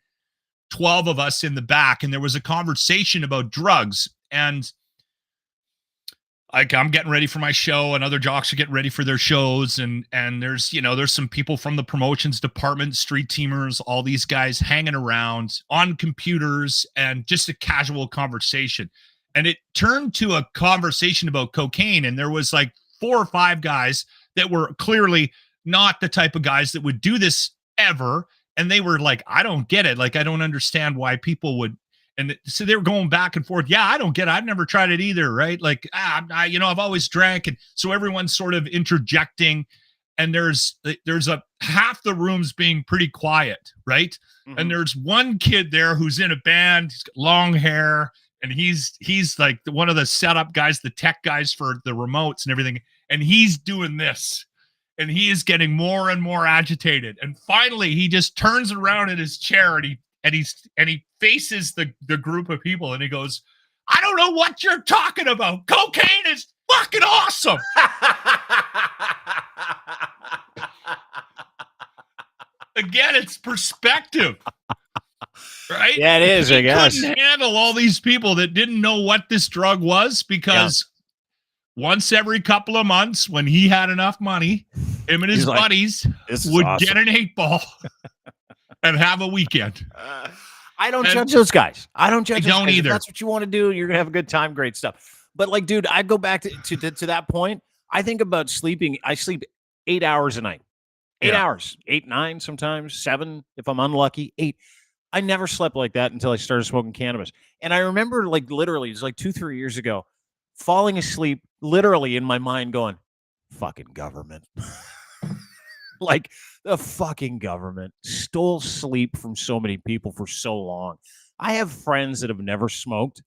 12 of us in the back, and there was a conversation about drugs. And like, I'm getting ready for my show, and other jocks are getting ready for their shows. And there's some people from the promotions department, street teamers, all these guys hanging around on computers, and just a casual conversation. And it turned to a conversation about cocaine. And there was like 4 or 5 guys that were clearly not the type of guys that would do this ever. And they were like, I don't get it. Like, I don't understand why people would. And so they were going back and forth. Yeah, I don't get it. I've never tried it either. Right. Like, I've always drank. And so everyone's sort of interjecting, and there's a half the room's being pretty quiet. Right. Mm-hmm. And there's one kid there who's in a band. He's got long hair, and he's like one of the setup guys, the tech guys for the remotes and everything. And he's doing this. And he is getting more and more agitated. And finally, he just turns around in his chair, and he faces the group of people, and he goes, I don't know what you're talking about. Cocaine is fucking awesome. Again, it's perspective. Right? Yeah, it is, I guess. He couldn't handle all these people that didn't know what this drug was, because once every couple of months, when he had enough money, him and his buddies would get an 8-ball and have a weekend. I don't judge those guys. I don't judge those guys. Either. If that's what you want to do, you're going to have a good time, great stuff. But like, dude, I go back to that point. I think about sleeping. I sleep 8 hours a night. 8 hours. 8, 9, sometimes 7 if I'm unlucky. 8. I never slept like that until I started smoking cannabis. And I remember, like, literally, it was like 2-3 years ago, falling asleep literally in my mind going, fucking government. Like, the fucking government stole sleep from so many people for so long. I have friends that have never smoked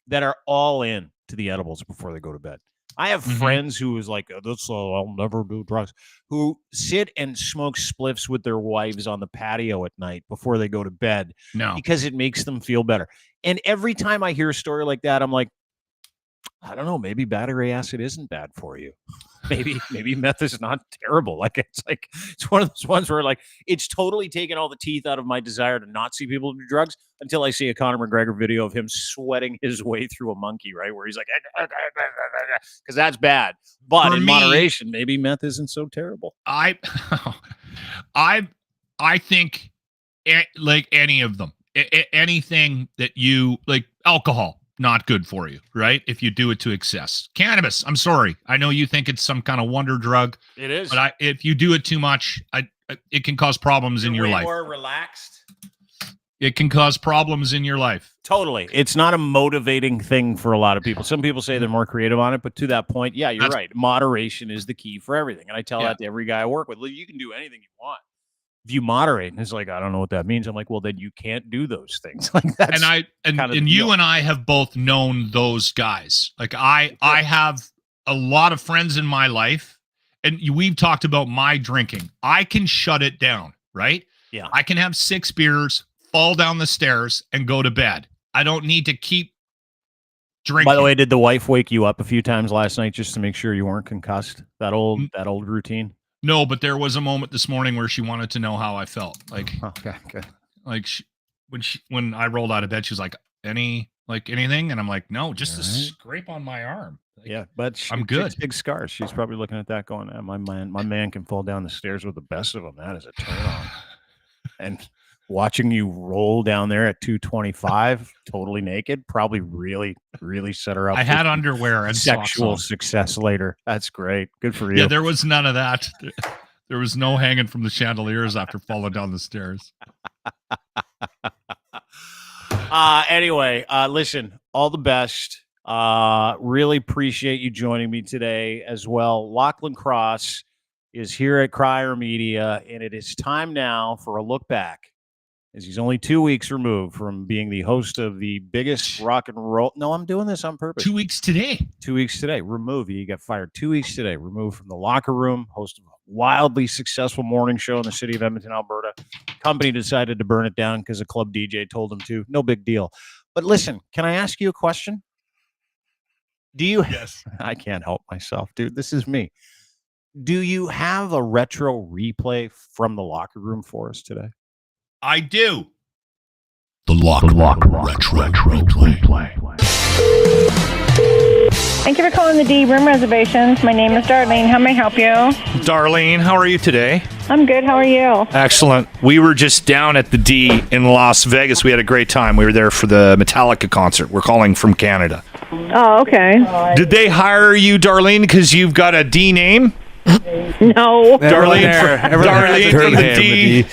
that are all in to the edibles before they go to bed. I have friends who is like, I'll never do drugs, who sit and smoke spliffs with their wives on the patio at night before they go to bed. No, because it makes them feel better. And every time I hear a story like that, I'm like, I don't know, maybe battery acid isn't bad for you. Maybe meth is not terrible. Like, it's one of those ones where, like, it's totally taken all the teeth out of my desire to not see people do drugs until I see a Conor McGregor video of him sweating his way through a monkey, right? Where he's like, because that's bad. But in moderation, maybe meth isn't so terrible. I think like any of them, anything that you like, alcohol, not good for you, right? If you do it to excess. Cannabis, I'm sorry. I know you think it's some kind of wonder drug. It is. But if you do it too much, it can cause problems in your life. More relaxed. It can cause problems in your life. Totally. It's not a motivating thing for a lot of people. Some people say they're more creative on it, but to that point, yeah, you're right. Moderation is the key for everything. And I tell that to every guy I work with. You can do anything you want if you moderate. And it's like, I don't know what that means. I'm like, well, then you can't do those things. Like that's and you and I have both known those guys. Like I have a lot of friends in my life, and we've talked about my drinking. I can shut it down, right? Yeah. I can have 6 beers, fall down the stairs, and go to bed. I don't need to keep drinking. By the way, did the wife wake you up a few times last night just to make sure you weren't concussed? That old routine? No, but there was a moment this morning where she wanted to know how I felt. Like, okay, good. Like when I rolled out of bed, she was like, anything? And I'm like, no, just a scrape on my arm. Like, yeah, but I'm good. Big scars. She's probably looking at that going, my man can fall down the stairs with the best of them. That is a turn on. And watching you roll down there at 225, totally naked, probably really, really set her up. I had underwear and sexual success later. That's great. Good for you. Yeah, there was none of that. There was no hanging from the chandeliers after falling down the stairs. Anyway, listen, all the best. Really appreciate you joining me today as well. Lochlin Cross is here at Crier Media, and it is time now for a look back, as he's only 2 weeks removed from being the host of the biggest rock and roll. No, I'm doing this on purpose. 2 weeks today. 2 weeks today. Removed. He got fired 2 weeks today. Removed from the locker room. Host of a wildly successful morning show in the city of Edmonton, Alberta. Company decided to burn it down because a club DJ told them to. No big deal. But listen, can I ask you a question? Do you? Yes. I can't help myself, dude. This is me. Do you have a retro replay from the locker room for us today? I do. The locker retro replay. Thank you for calling the D room reservations. My name is Darlene. How may I help you? Darlene, how are you today? I'm good. How are you? Excellent. We were just down at the D in Las Vegas. We had a great time. We were there for the Metallica concert. We're calling from Canada. Oh, okay. Did they hire you, Darlene, because you've got a D name? No. Darlene from the D.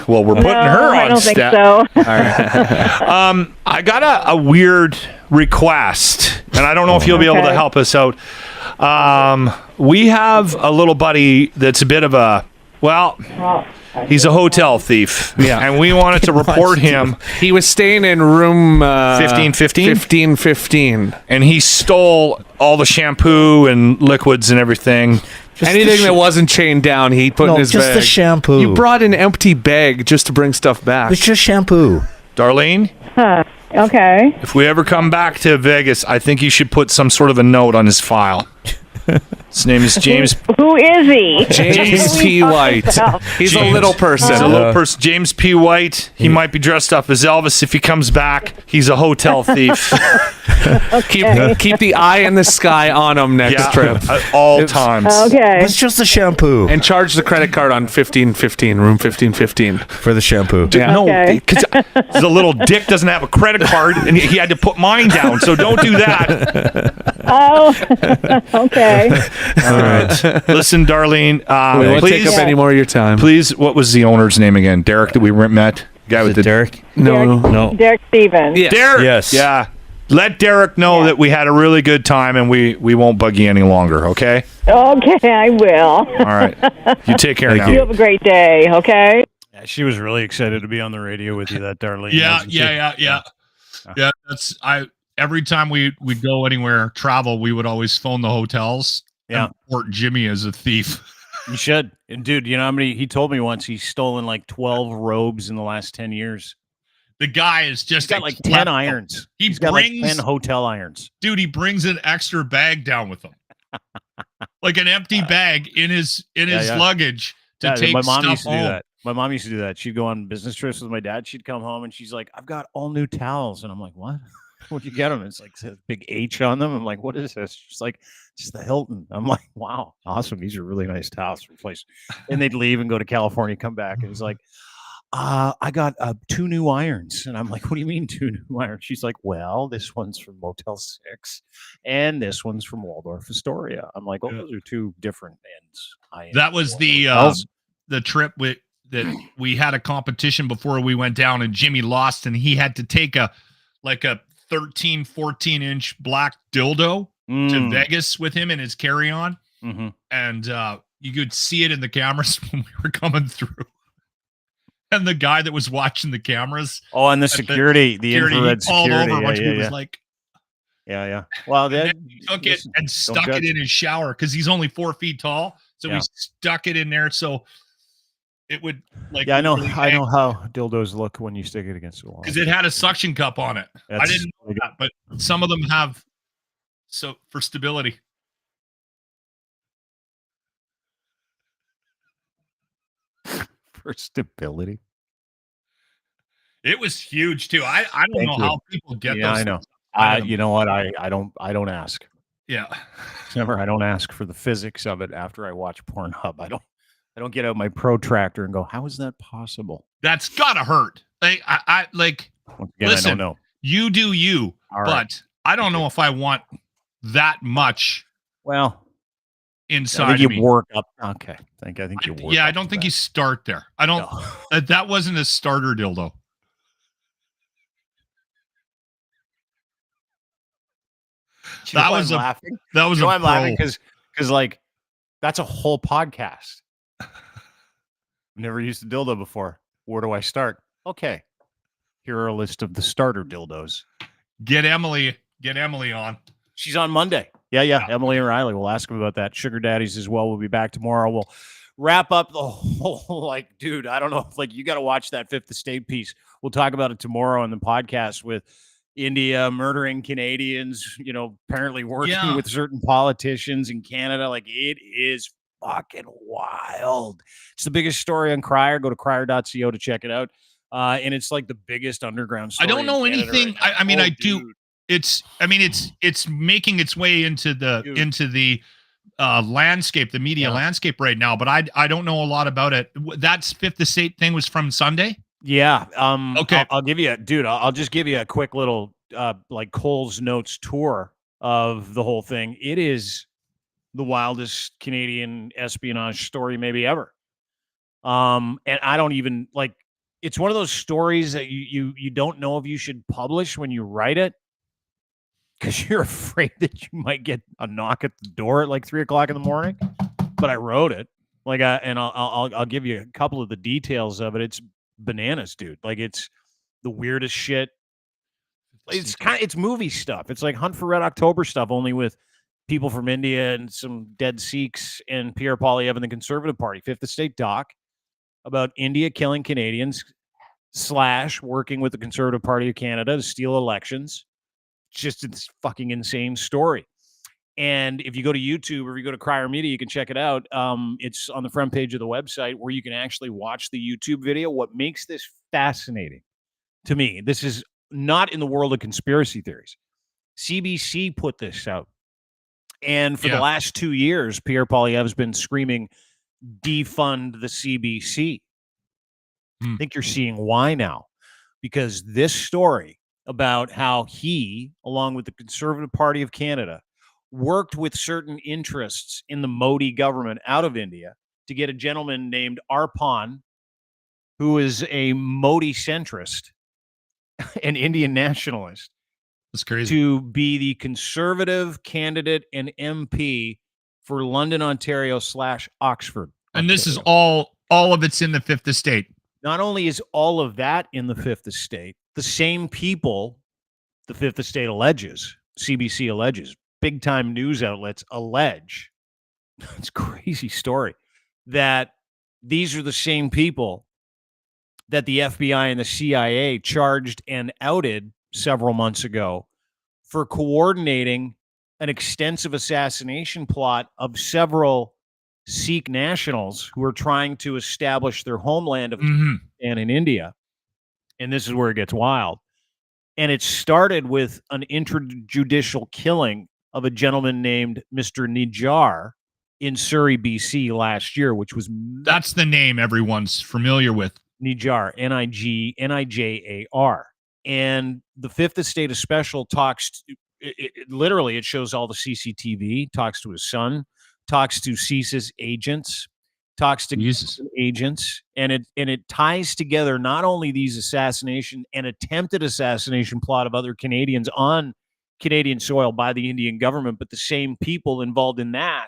Well, we're putting her on. I don't think so. All right. I got a weird request, and I don't know if you'll be able to help us out. We have a little buddy that's a bit of a, he's a hotel thief. Yeah. And we wanted to report him. He was staying in room 1515? 1515. And he stole all the shampoo and liquids and everything. Anything that wasn't chained down, he put in his bag. Just the shampoo. You brought an empty bag just to bring stuff back. It's just shampoo. Darlene? Huh. Okay. If we ever come back to Vegas, I think you should put some sort of a note on his file. His name is James. Who is he? James P. White. He's a little person. He's a little person. James P. White. He might be dressed up as Elvis if he comes back. He's a hotel thief. Keep the eye in the sky on him next trip. At all times. Okay. It's just the shampoo. And charge the credit card on 1515, room 1515. For the shampoo. Yeah. No, because the little dick doesn't have a credit card, and he had to put mine down, so don't do that. Oh, okay. All right. Listen, Darlene, we won't take up any more of your time. Please, what was the owner's name again? Derek that we met? Guy with the Derek? No. Derek Stevens. Yes. Derek. Yes. Yeah. Let Derek know that we had a really good time and we won't bug you any longer, okay? Okay, I will. All right. You take care now. You have a great day, okay? Yeah, she was really excited to be on the radio with you, that Darlene. Yeah. Every time we'd go anywhere, travel, we would always phone the hotels and report Jimmy as a thief. You should. And dude, you know how many, he told me once he's stolen like 12 robes in the last 10 years. The guy is just he's got like 10 irons. He's got like 10 hotel irons. Dude, he brings an extra bag down with him. Like an empty bag in his luggage to take my mom stuff used to home. do that. My mom used to do that. She'd go on business trips with my dad. She'd come home and she's like, I've got all new towels. And I'm like, what? What'd you get them? It's like a big H on them. I'm like, what is this? She's like, it's the Hilton. I'm like, wow, awesome. These are really nice towels for place. And they'd leave and go to California, come back. And he's like, I got 2 new irons. And I'm like, what do you mean 2 new irons? She's like, well, this one's from Motel 6 and this one's from Waldorf Astoria. I'm like, oh, those are 2 different ends. That was the trip that we had a competition before we went down, and Jimmy lost, and he had to take a 13, 14-inch black dildo to Vegas with him in his carry-on. Mm-hmm. And you could see it in the cameras when we were coming through. And the guy that was watching the cameras. Oh, and the security, the infrared he called security. over once he was like, yeah. Well, then he took it and stuck it in his shower because he's only 4 feet tall. So he stuck it in there. So it would I know how dildos look when you stick it against the wall. Because it had a suction cup on it. I didn't know that, but some of them have for stability. For stability. It was huge too. I don't know how people get those. I know. You know what? I don't ask. Yeah. Never. I don't ask for the physics of it after I watch Pornhub. I don't get out my protractor and go, how is that possible? That's gotta hurt. I listen, I don't know. You do you, but I don't know if I want that much. Well, inside I think of you me. work up. Okay. I think you work. Yeah, I don't think you start there. I don't. No. That wasn't a starter dildo. That was laughing. That was I'm laughing because that's a whole podcast. Never used a dildo before. Where do I start? Okay. Here are a list of the starter dildos. Get Emily on. She's on Monday. Yeah. Emily and Riley. We'll ask them about that. Sugar daddies as well. We'll be back tomorrow. We'll wrap up the whole, dude, I don't know. You got to watch that Fifth Estate piece. We'll talk about it tomorrow on the podcast with India murdering Canadians, apparently working with certain politicians in Canada. It is fucking wild. It's the biggest story on Crier. Go to crier.co to check it out. And it's the biggest underground story. I don't know anything. Right, I do. It's making its way into the landscape, the media landscape right now, but I don't know a lot about it. That's Fifth Estate thing was from Sunday. Yeah. Okay. I'll give you I'll just give you a quick little Cole's Notes tour of the whole thing. It is the wildest Canadian espionage story maybe ever. And I don't even it's one of those stories that you don't know if you should publish when you write it, because you're afraid that you might get a knock at the door at 3:00 in the morning. But I wrote it and I'll give you a couple of the details of it. It's bananas, dude. It's the weirdest shit. It's movie stuff. It's like Hunt for Red October stuff, only with people from India and some dead Sikhs and Pierre Poilievre and the Conservative Party. Fifth Estate doc about India killing Canadians / working with the Conservative Party of Canada to steal elections. It's fucking insane story. And if you go to YouTube or if you go to Crier Media, you can check it out. It's on the front page of the website where you can actually watch the YouTube video. What makes this fascinating to me, this is not in the world of conspiracy theories. CBC put this out. And for the last 2 years, Pierre Poilievre has been screaming, defund the CBC. I think you're seeing why now. Because this story about how he, along with the Conservative Party of Canada, worked with certain interests in the Modi government out of India to get a gentleman named Arpan, who is a Modi centrist, an Indian nationalist. That's crazy. To be the Conservative candidate and MP for London, Ontario / Oxford. And this is all of it's in the Fifth Estate. Not only is all of that in the Fifth Estate, the same people the Fifth Estate alleges, CBC alleges, big time news outlets allege, it's a crazy story, that these are the same people that the FBI and the CIA charged and outed several months ago for coordinating an extensive assassination plot of several Sikh nationals who are trying to establish their homeland of and in India. And this is where it gets wild. And it started with an intrajudicial killing of a gentleman named Mr. Nijar in Surrey, BC last year, which was... That's the name everyone's familiar with. Nijar, Nijar. And the Fifth Estate of Special talks, literally, it shows all the CCTV, talks to his son, talks to CISA's agents, talks to agents, and it ties together not only these assassination and attempted assassination plot of other Canadians on Canadian soil by the Indian government, but the same people involved in that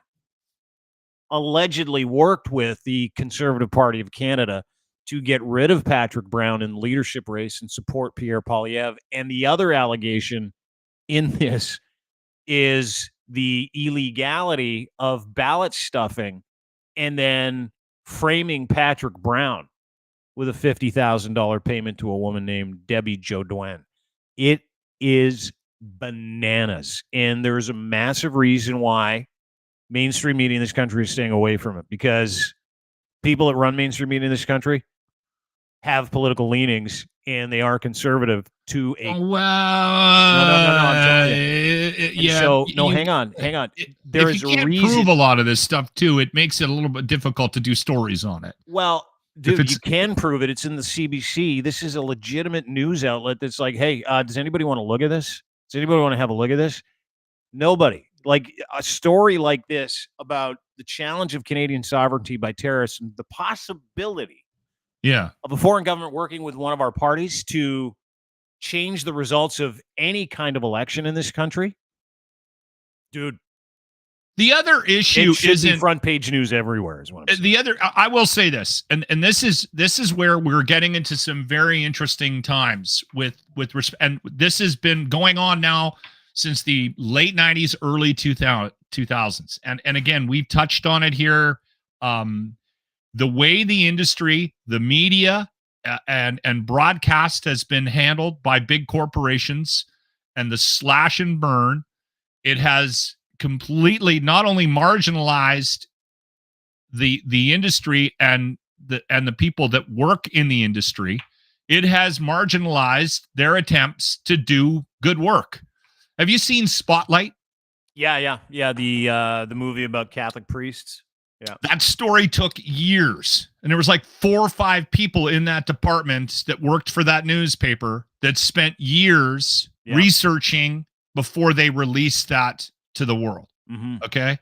allegedly worked with the Conservative Party of Canada to get rid of Patrick Brown in the leadership race and support Pierre Poilievre. And the other allegation in this is the illegality of ballot stuffing and then framing Patrick Brown with a $50,000 payment to a woman named Debbie Jodoin. It is bananas. And there's a massive reason why mainstream media in this country is staying away from it, because people that run mainstream media in this country have political leanings and they are conservative to a well, no, I'm telling you. Yeah. So hang on. There is you a can't reason. prove a lot of this stuff too, it makes it a little bit difficult to do stories on it. Well, dude, you can prove it. It's in the CBC. This is a legitimate news outlet that's like, hey, does anybody want to look at this? Does anybody want to have a look at this? Nobody. Like a story like this about the challenge of Canadian sovereignty by terrorists and the possibility of a foreign government working with one of our parties to change the results of any kind of election in this country. Dude, the other issue isn't front page news everywhere is what I'm saying. The other, I will say this, and this is where we're getting into some very interesting times with respect, and this has been going on now since the late 90s, early 2000s. And again, we've touched on it here. The way the industry, the media, and broadcast has been handled by big corporations and the slash and burn, it has completely not only marginalized the industry and the people that work in the industry, it has marginalized their attempts to do good work. Have you seen Spotlight? Yeah. The movie about Catholic priests. Yeah. That story took years. And there was like 4 or 5 people in that department that worked for that newspaper that spent years researching before they released that to the world. Mm-hmm. Okay.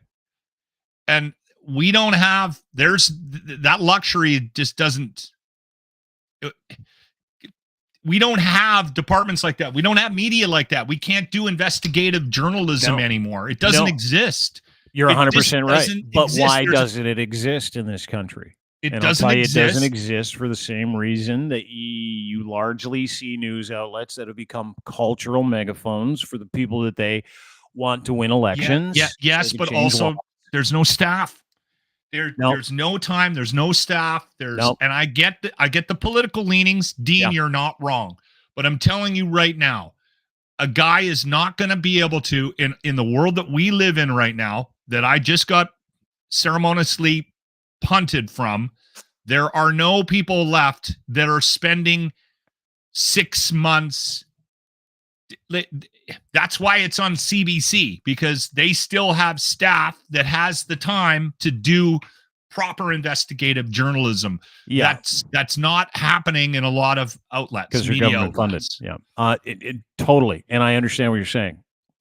And we don't have, that luxury just doesn't, we don't have departments like that. We don't have media like that. We can't do investigative journalism anymore. It doesn't exist. You're 100% right. But why doesn't it exist in this country? It doesn't exist. It doesn't exist for the same reason that you largely see news outlets that have become cultural megaphones for the people that they want to win elections. Yes, but also there's no staff. There's no time. There's no staff. And I get the political leanings. Dean, you're not wrong. But I'm telling you right now, a guy is not going to be able to, in the world that we live in right now, that I just got ceremoniously punted from, there are no people left that are spending 6 months. That's why it's on CBC, because they still have staff that has the time to do proper investigative journalism. Yeah. That's not happening in a lot of outlets. Because they're government funded. Yeah. It totally. And I understand what you're saying.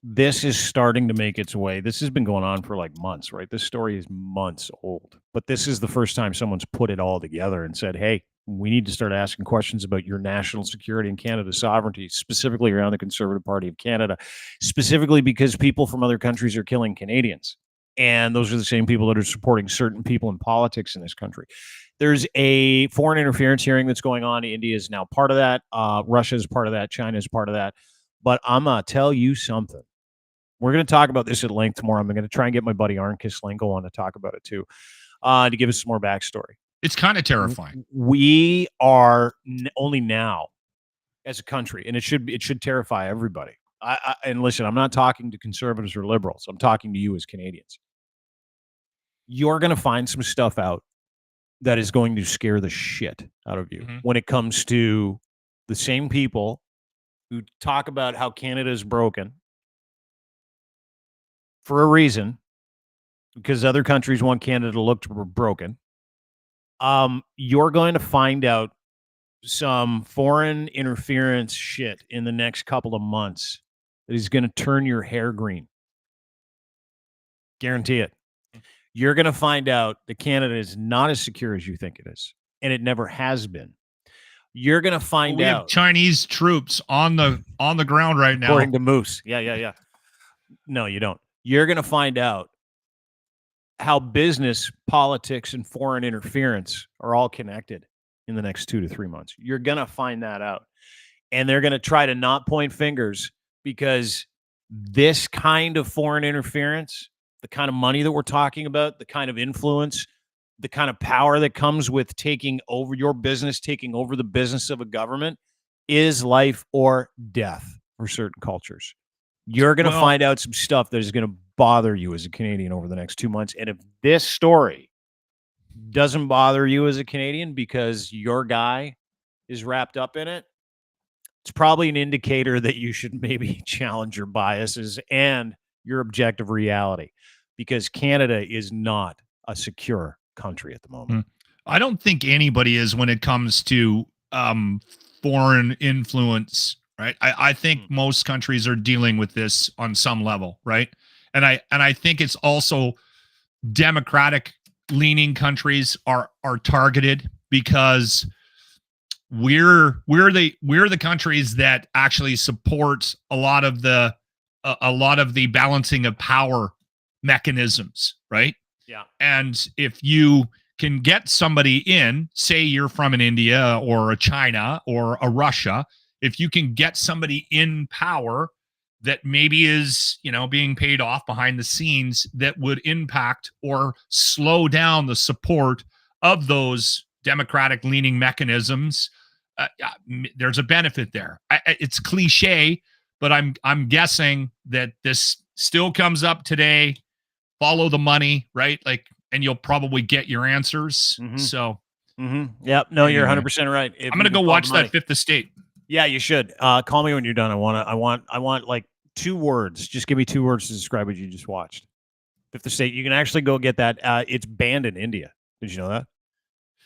This is starting to make its way. This has been going on for like months, right? This story is months old. But this is the first time someone's put it all together and said, hey, we need to start asking questions about your national security and Canada's sovereignty, specifically around the Conservative Party of Canada, specifically because people from other countries are killing Canadians. And those are the same people that are supporting certain people in politics in this country. There's a foreign interference hearing that's going on. India is now part of that. Russia is part of that. China is part of that. But I'm going to tell you something. We're going to talk about this at length tomorrow. I'm going to try and get my buddy Arn Kislenko on to talk about it too, to give us some more backstory. It's kind of terrifying. We are only now, as a country, and it should terrify everybody. And listen, I'm not talking to conservatives or liberals. I'm talking to you as Canadians. You're going to find some stuff out that is going to scare the shit out of you when it comes to the same people who talk about how Canada is broken for a reason, because other countries want Canada to look broken. You're going to find out some foreign interference shit in the next couple of months that is going to turn your hair green. Guarantee it. You're going to find out that Canada is not as secure as you think it is, and it never has been. You're going to find we out. have Chinese troops on the ground right now. According to Moose. Yeah. No, you don't. You're going to find out how business, politics, and foreign interference are all connected in the next 2 to 3 months. You're going to find that out. And they're going to try to not point fingers because this kind of foreign interference, the kind of money that we're talking about, the kind of influence, the kind of power that comes with taking over your business, taking over the business of a government, is life or death for certain cultures. You're going to find out some stuff that is going to bother you as a Canadian over the next 2 months. And if this story doesn't bother you as a Canadian because your guy is wrapped up in it, it's probably an indicator that you should maybe challenge your biases and your objective reality, because Canada is not a secure country at the moment. I don't think anybody is when it comes to foreign influence, right? I think most countries are dealing with this on some level, right? And I think it's also democratic leaning countries are targeted because we're the countries that actually support a lot of the balancing of power mechanisms, right? Yeah. And if you can get somebody in, say you're from an India or a China or a Russia, if you can get somebody in power that maybe is, being paid off behind the scenes, that would impact or slow down the support of those democratic leaning mechanisms, there's a benefit there. It's cliche, but I'm guessing that this still comes up today. Follow the money, right? And you'll probably get your answers. So, Yep. No, you're 100% right. I'm going to go watch that Fifth Estate. Yeah, you should. Call me when you're done. I want like 2 words. Just give me 2 words to describe what you just watched. Fifth Estate. You can actually go get that. It's banned in India. Did you know that?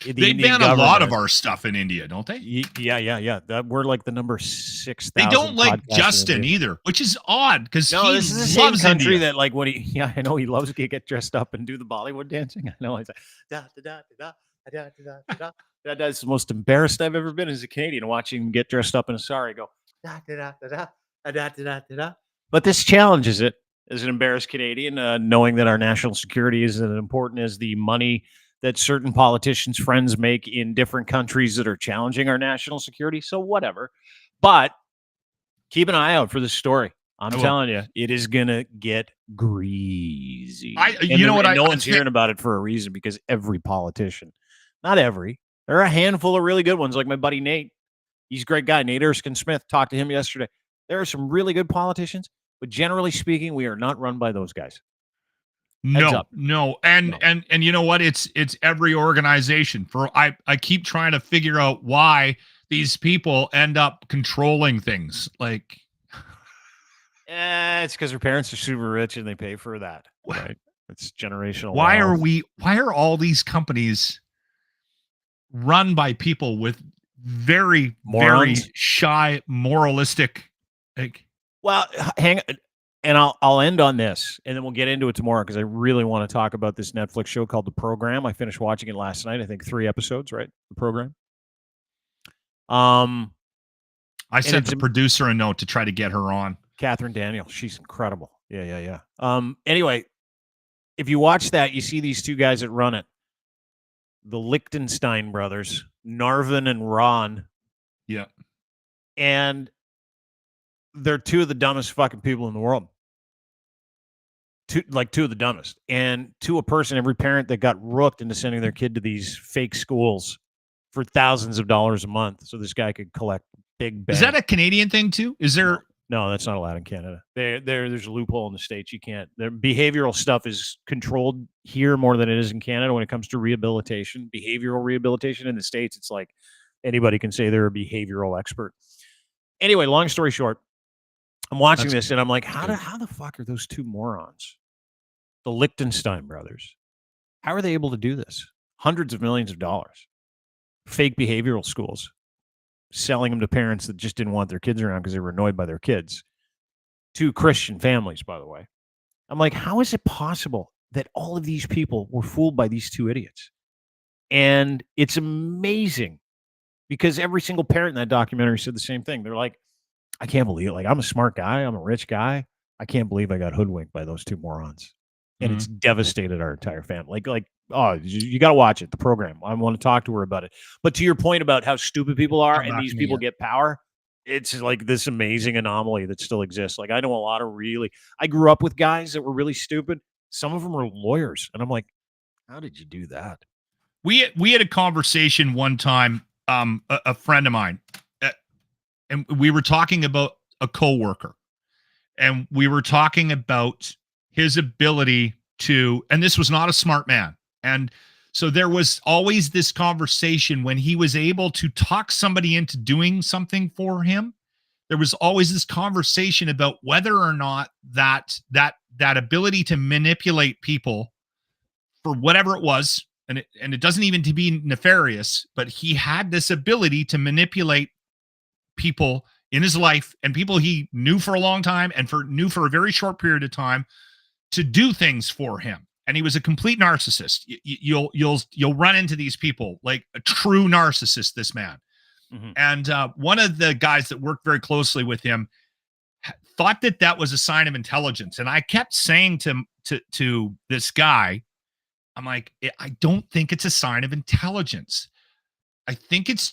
They ban a lot of our stuff in India, don't they? Yeah. We're like the number 6,000. They don't like Justin either, which is odd because this is the same country India. That like when I know he loves to get dressed up and do the Bollywood dancing. I know he's like da da da da da da da. That's the most embarrassed I've ever been as a Canadian, watching him get dressed up in a sari. Go da da da da da da da. But this challenges it as an embarrassed Canadian, knowing that our national security is as important as the money that certain politicians' friends make in different countries that are challenging our national security. So whatever. But keep an eye out for this story. I'm telling you, it is going to get greasy. No one's hearing about it for a reason, because every politician, not every, there are a handful of really good ones, like my buddy Nate. He's a great guy. Nate Erskine-Smith, talked to him yesterday. There are some really good politicians, but generally speaking, we are not run by those guys. No. And you know what? It's every organization. I keep trying to figure out why these people end up controlling things. Like, it's because their parents are super rich and they pay for that. Right? It's generational. Why are all these companies run by people with very, very shy, moralistic? Well, hang on. And I'll end on this, and then we'll get into it tomorrow, because I really want to talk about this Netflix show called The Program. I finished watching it last night. I think 3 episodes, right? The Program. I sent the producer a note to try to get her on. Catherine Daniel. She's incredible. Yeah. Anyway, if you watch that, you see these 2 guys that run it. The Liechtenstein brothers, Narvin and Ron. Yeah. And they're 2 of the dumbest fucking people in the world. 2 of the dumbest. And to a person, every parent that got rooked into sending their kid to these fake schools for thousands of dollars a month so this guy could collect big bank. Is that a Canadian thing too? Is there? No, that's not allowed in Canada. There's a loophole in the States. You can't. Their behavioral stuff is controlled here more than it is in Canada when it comes to rehabilitation. Behavioral rehabilitation in the States, it's like anybody can say they're a behavioral expert. Anyway, long story short, I'm watching this and I'm like, how the fuck are those 2 morons, the Liechtenstein brothers, how are they able to do this? Hundreds of millions of dollars, fake behavioral schools. selling them to parents that just didn't want their kids around because they were annoyed by their kids, to Christian families, by the way. I'm like, how is it possible that all of these people were fooled by these two idiots? And it's amazing because every single parent in that documentary said the same thing. They're like, I can't believe it. Like, I'm a smart guy. I'm a rich guy. I can't believe I got hoodwinked by those two morons. And it's devastated our entire family. Oh, you got to watch it, the program. I want to talk to her about it. But to your point about how stupid people are and these people get power, it's like this amazing anomaly that still exists. Like, I know a lot of I grew up with guys that were really stupid. Some of them are lawyers. And I'm like, how did you do that? We had a conversation one time, a friend of mine, and we were talking about a coworker, and we were talking about his ability to, and this was not a smart man. And so there was always this conversation when he was able to talk somebody into doing something for him. There was always this conversation about whether or not that ability to manipulate people for whatever it was, and it doesn't even to be nefarious, but he had this ability to manipulate people in his life and people he knew for a long time and knew for a very short period of time to do things for him. And he was a complete narcissist. You'll run into these people, like a true narcissist, this man. Mm-hmm. And one of the guys that worked very closely with him thought that was a sign of intelligence. And I kept saying to this guy, I'm like, I don't think it's a sign of intelligence. I think it's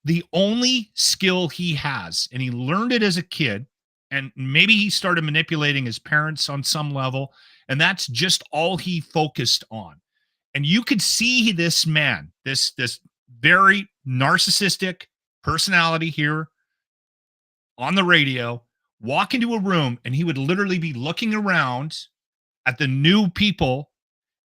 the only skill he has. And he learned it as a kid. And maybe he started manipulating his parents on some level. And that's just all he focused on. And you could see this man, this very narcissistic personality here on the radio, walk into a room, and he would literally be looking around at the new people,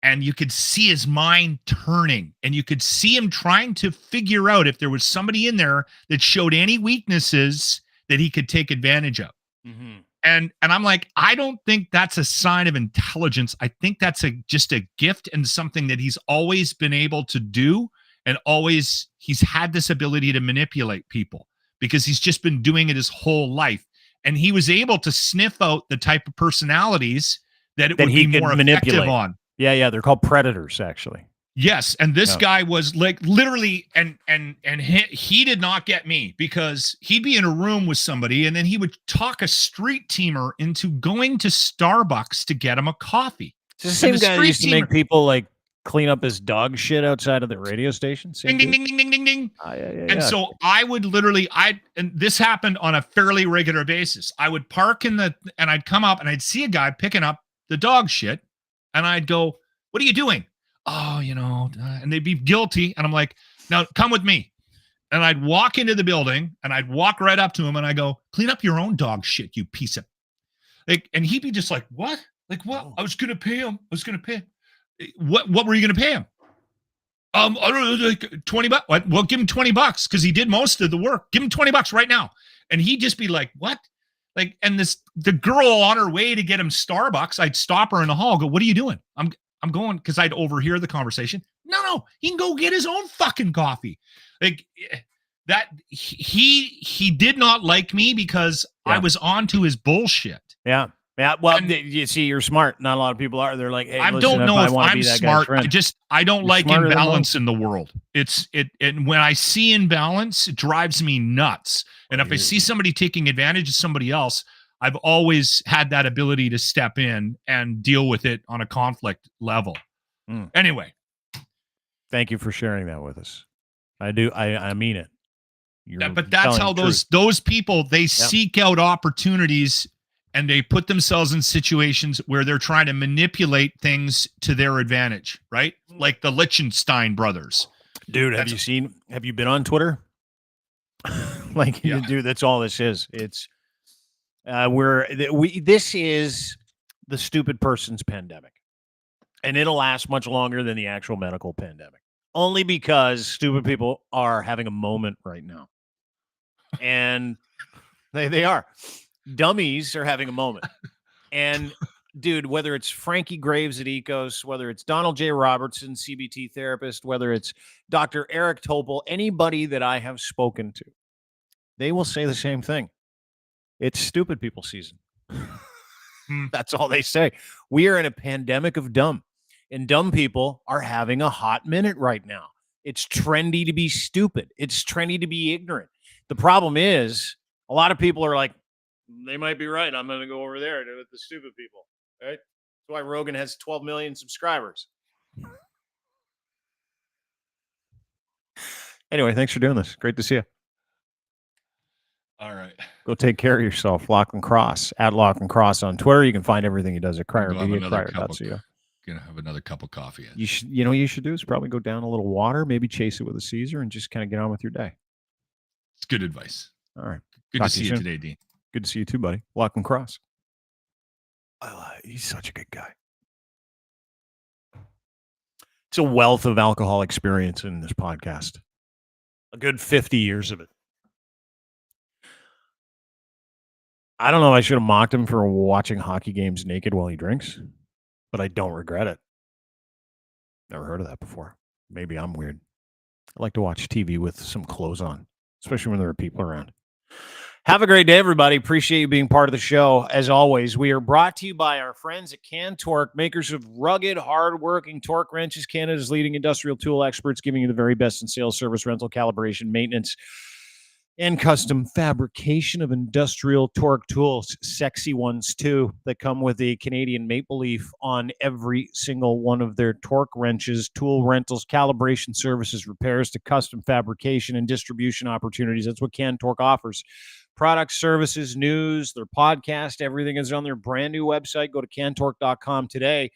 and you could see his mind turning, and you could see him trying to figure out if there was somebody in there that showed any weaknesses that he could take advantage of. Mm-hmm. And I'm like, I don't think that's a sign of intelligence. I think that's just a gift and something that he's always been able to do, and he's had this ability to manipulate people because he's just been doing it his whole life. And he was able to sniff out the type of personalities that would be more effective on. Yeah, they're called predators, actually. Yes, and this guy was like literally, and he did not get me because he'd be in a room with somebody, and then he would talk a street teamer into going to Starbucks to get him a coffee. It's the same guy that used to make people like clean up his dog shit outside of the radio station. Ding, ding, ding, ding, ding, ding, ding. And so I would literally, and this happened on a fairly regular basis. I would park and I'd come up and I'd see a guy picking up the dog shit, and I'd go, "What are you doing?" "Oh, and they'd be guilty. And I'm like, "Now come with me." And I'd walk into the building and I'd walk right up to him and I go, "Clean up your own dog shit, you piece of," and he'd be just like, "What? Like what? I was going to pay him. What were you going to pay him?" I don't know, like $20. Well, give him $20 because he did most of the work. Give him $20 right now. And he'd just be like, "What?" Like, and the girl on her way to get him Starbucks, I'd stop her in the hall, go, "What are you doing?" I'm going, because I'd overhear the conversation. No, he can go get his own fucking coffee. Like that, he did not like me because I was onto his bullshit. Yeah. Well, you see, you're smart. Not a lot of people are. They're like, "Hey, I don't know if I'm smart. I don't like imbalance in the world. And when I see imbalance, it drives me nuts. And if I see somebody taking advantage of somebody else, I've always had that ability to step in and deal with it on a conflict level. Anyway. Thank you for sharing that with us. I do. I mean it. But that's how those people, they seek out opportunities and they put themselves in situations where they're trying to manipulate things to their advantage, right? Like the Liechtenstein brothers. Dude, have you been on Twitter? Dude, that's all this is. It's this is the stupid person's pandemic, and it'll last much longer than the actual medical pandemic, only because stupid people are having a moment right now, and they are. Dummies are having a moment, and dude, whether it's Frankie Graves at Ecos, whether it's Donald J. Robertson, CBT therapist, whether it's Dr. Eric Topol, anybody that I have spoken to, they will say the same thing. It's stupid people season. That's all they say. We are in a pandemic of dumb, and dumb people are having a hot minute right now. It's trendy to be stupid. It's trendy to be ignorant. The problem is a lot of people are like, they might be right. I'm going to go over there with the stupid people. Right? That's why Rogan has 12 million subscribers. Anyway, thanks for doing this. Great to see you. All right. Go take care of yourself. Lochlin Cross. At Lochlin Cross on Twitter. You can find everything he does at Crier Media. Gonna have another cup of coffee. You should, what you should do is probably go down a little water, maybe chase it with a Caesar, and just kind of get on with your day. It's good advice. All right. Good to see you today, Dean. Good to see you too, buddy. Lochlin Cross. He's such a good guy. It's a wealth of alcohol experience in this podcast. A good 50 years of it. I don't know if I should have mocked him for watching hockey games naked while he drinks, but I don't regret it. Never heard of that before. Maybe I'm weird. I like to watch TV with some clothes on, especially when there are people around. Have a great day, everybody. Appreciate you being part of the show. As always, we are brought to you by our friends at CanTorque, makers of rugged, hard-working torque wrenches, Canada's leading industrial tool experts, giving you the very best in sales, service, rental, calibration, maintenance, and custom fabrication of industrial torque tools. Sexy ones, too, that come with a Canadian maple leaf on every single one of their torque wrenches, tool rentals, calibration services, repairs to custom fabrication and distribution opportunities. That's what CanTorque offers. Products, services, news, their podcast, everything is on their brand new website. Go to cantorque.com today.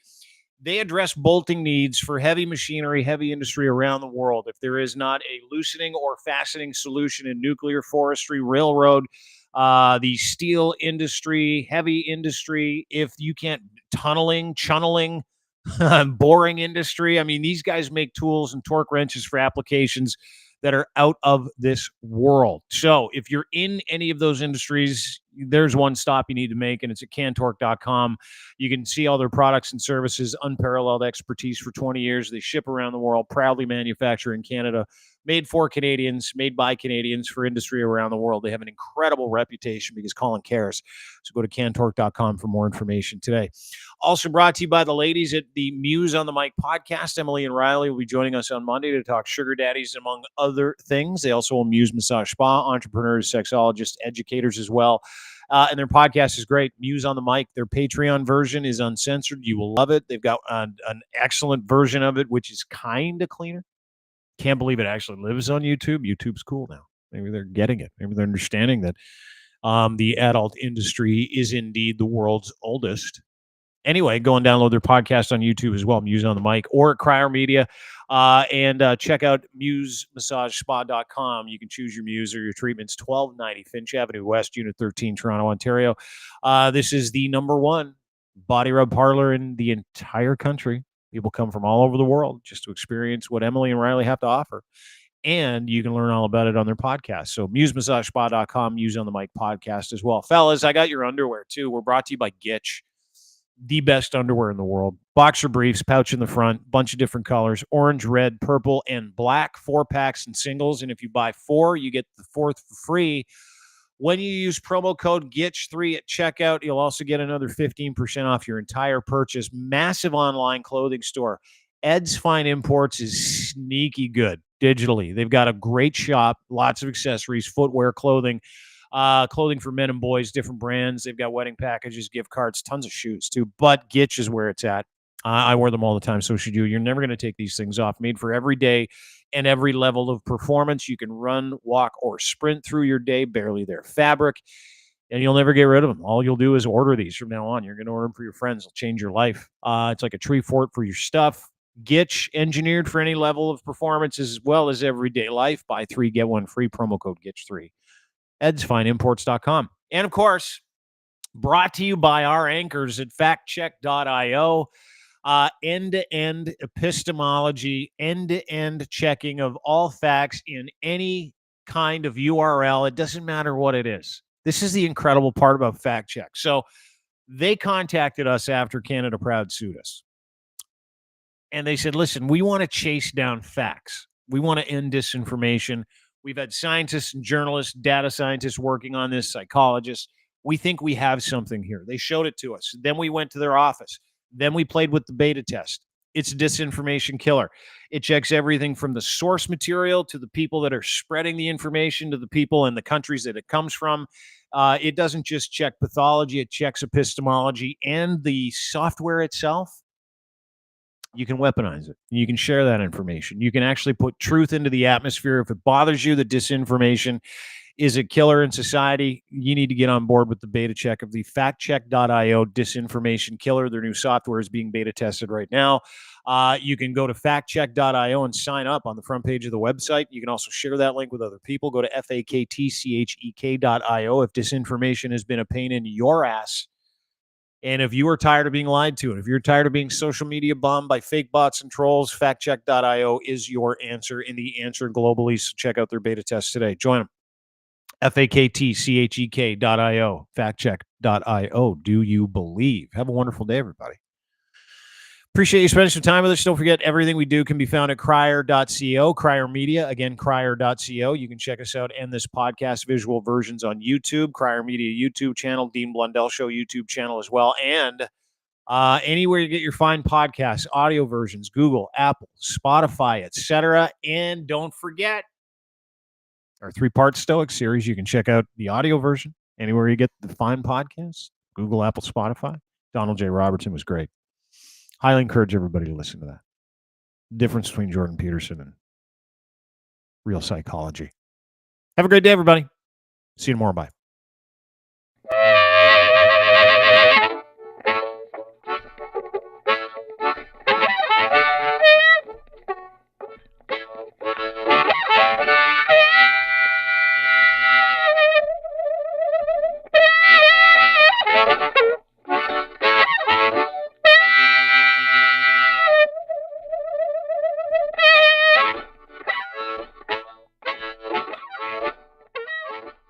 They address bolting needs for heavy machinery, heavy industry around the world. If there is not a loosening or fastening solution in nuclear, forestry, railroad, the steel industry, heavy industry, if you can't chunneling, boring industry. I mean, these guys make tools and torque wrenches for applications that are out of this world. So if you're in any of those industries, there's one stop you need to make, and it's at cantorque.com. You can see all their products and services, unparalleled expertise for 20 years. They ship around the world, proudly manufacture in Canada, made for Canadians, made by Canadians for industry around the world. They have an incredible reputation because Colin cares. So go to cantorque.com for more information today. Also brought to you by the ladies at the Muse on the Mic podcast. Emily and Riley will be joining us on Monday to talk sugar daddies, among other things. They also will Muse Massage Spa, entrepreneurs, sexologists, educators as well. And their podcast is great. Muse on the Mic. Their Patreon version is uncensored. You will love it. They've got an excellent version of it, which is kind of cleaner. Can't believe it actually lives on YouTube. YouTube's cool now. Maybe they're getting it. Maybe they're understanding that the adult industry is indeed the world's oldest. Anyway, go and download their podcast on YouTube as well, Muse on the Mic, or at Crier Media. And check out musemassagespa.com. You can choose your Muse or your treatments, 1290 Finch Avenue West, Unit 13, Toronto, Ontario. This is the #1 body rub parlor in the entire country. People come from all over the world just to experience what Emily and Riley have to offer. And you can learn all about it on their podcast. So musemassagespa.com, Muse on the Mic podcast as well. Fellas, I got your underwear too. We're brought to you by Gitch, the best underwear in the world. Boxer briefs, pouch in the front, bunch of different colors, orange, red, purple, and black, 4-packs and singles. And if you buy 4, you get the 4th for free. When you use promo code GITCH3 at checkout, you'll also get another 15% off your entire purchase. Massive online clothing store. Ed's Fine Imports is sneaky good digitally. They've got a great shop, lots of accessories, footwear, clothing for men and boys, different brands. They've got wedding packages, gift cards, tons of shoes too. But Gitch is where it's at. I wear them all the time, so should you. You're never going to take these things off. Made for every day and every level of performance. You can run, walk, or sprint through your day. Barely their fabric, and you'll never get rid of them. All you'll do is order these from now on. You're going to order them for your friends. It'll change your life. It's like a tree fort for your stuff. Gitch, engineered for any level of performance as well as everyday life. Buy 3, get 1 free. Promo code GITCH3. edsfineimports.com. And, of course, brought to you by our anchors at factcheck.io. End-to-end epistemology, end-to-end checking of all facts in any kind of URL. It doesn't matter what it is. This is the incredible part about fact check. So They contacted us after Canada Proud sued us. And they said, listen, we want to chase down facts. We want to end disinformation. We've had scientists and journalists, data scientists working on this, psychologists. We think we have something here. They showed it to us. Then we went to their office. Then we played with the beta test. It's a disinformation killer. It checks everything from the source material to the people that are spreading the information to the people and the countries that it comes from. It doesn't just check pathology. It checks epistemology and the software itself. You can weaponize it. You can share that information. You can actually put truth into the atmosphere. If it bothers you that disinformation is a killer in society, you need to get on board with the beta check of the factcheck.io disinformation killer. Their new software is being beta tested right now. You can go to factcheck.io and sign up on the front page of the website. You can also share that link with other people. Go to factcheck.io if disinformation has been a pain in your ass. And if you are tired of being lied to, and if you're tired of being social media bombed by fake bots and trolls, factcheck.io is your answer in the answer globally. So check out their beta test today. Join them. factcheck.io, factcheck.io. Do you believe? Have a wonderful day, everybody. Appreciate you spending some time with us. Don't forget, everything we do can be found at crier.co, Crier Media. Again, crier.co. You can check us out and this podcast visual versions on YouTube, Crier Media YouTube channel, Dean Blundell Show YouTube channel as well. And anywhere you get your fine podcasts, audio versions, Google, Apple, Spotify, etc. And don't forget our 3-part Stoic series. You can check out the audio version anywhere you get the fine podcasts, Google, Apple, Spotify. Donald J. Robertson was great. Highly encourage everybody to listen to that. The difference between Jordan Peterson and real psychology. Have a great day, everybody. See you tomorrow. Bye.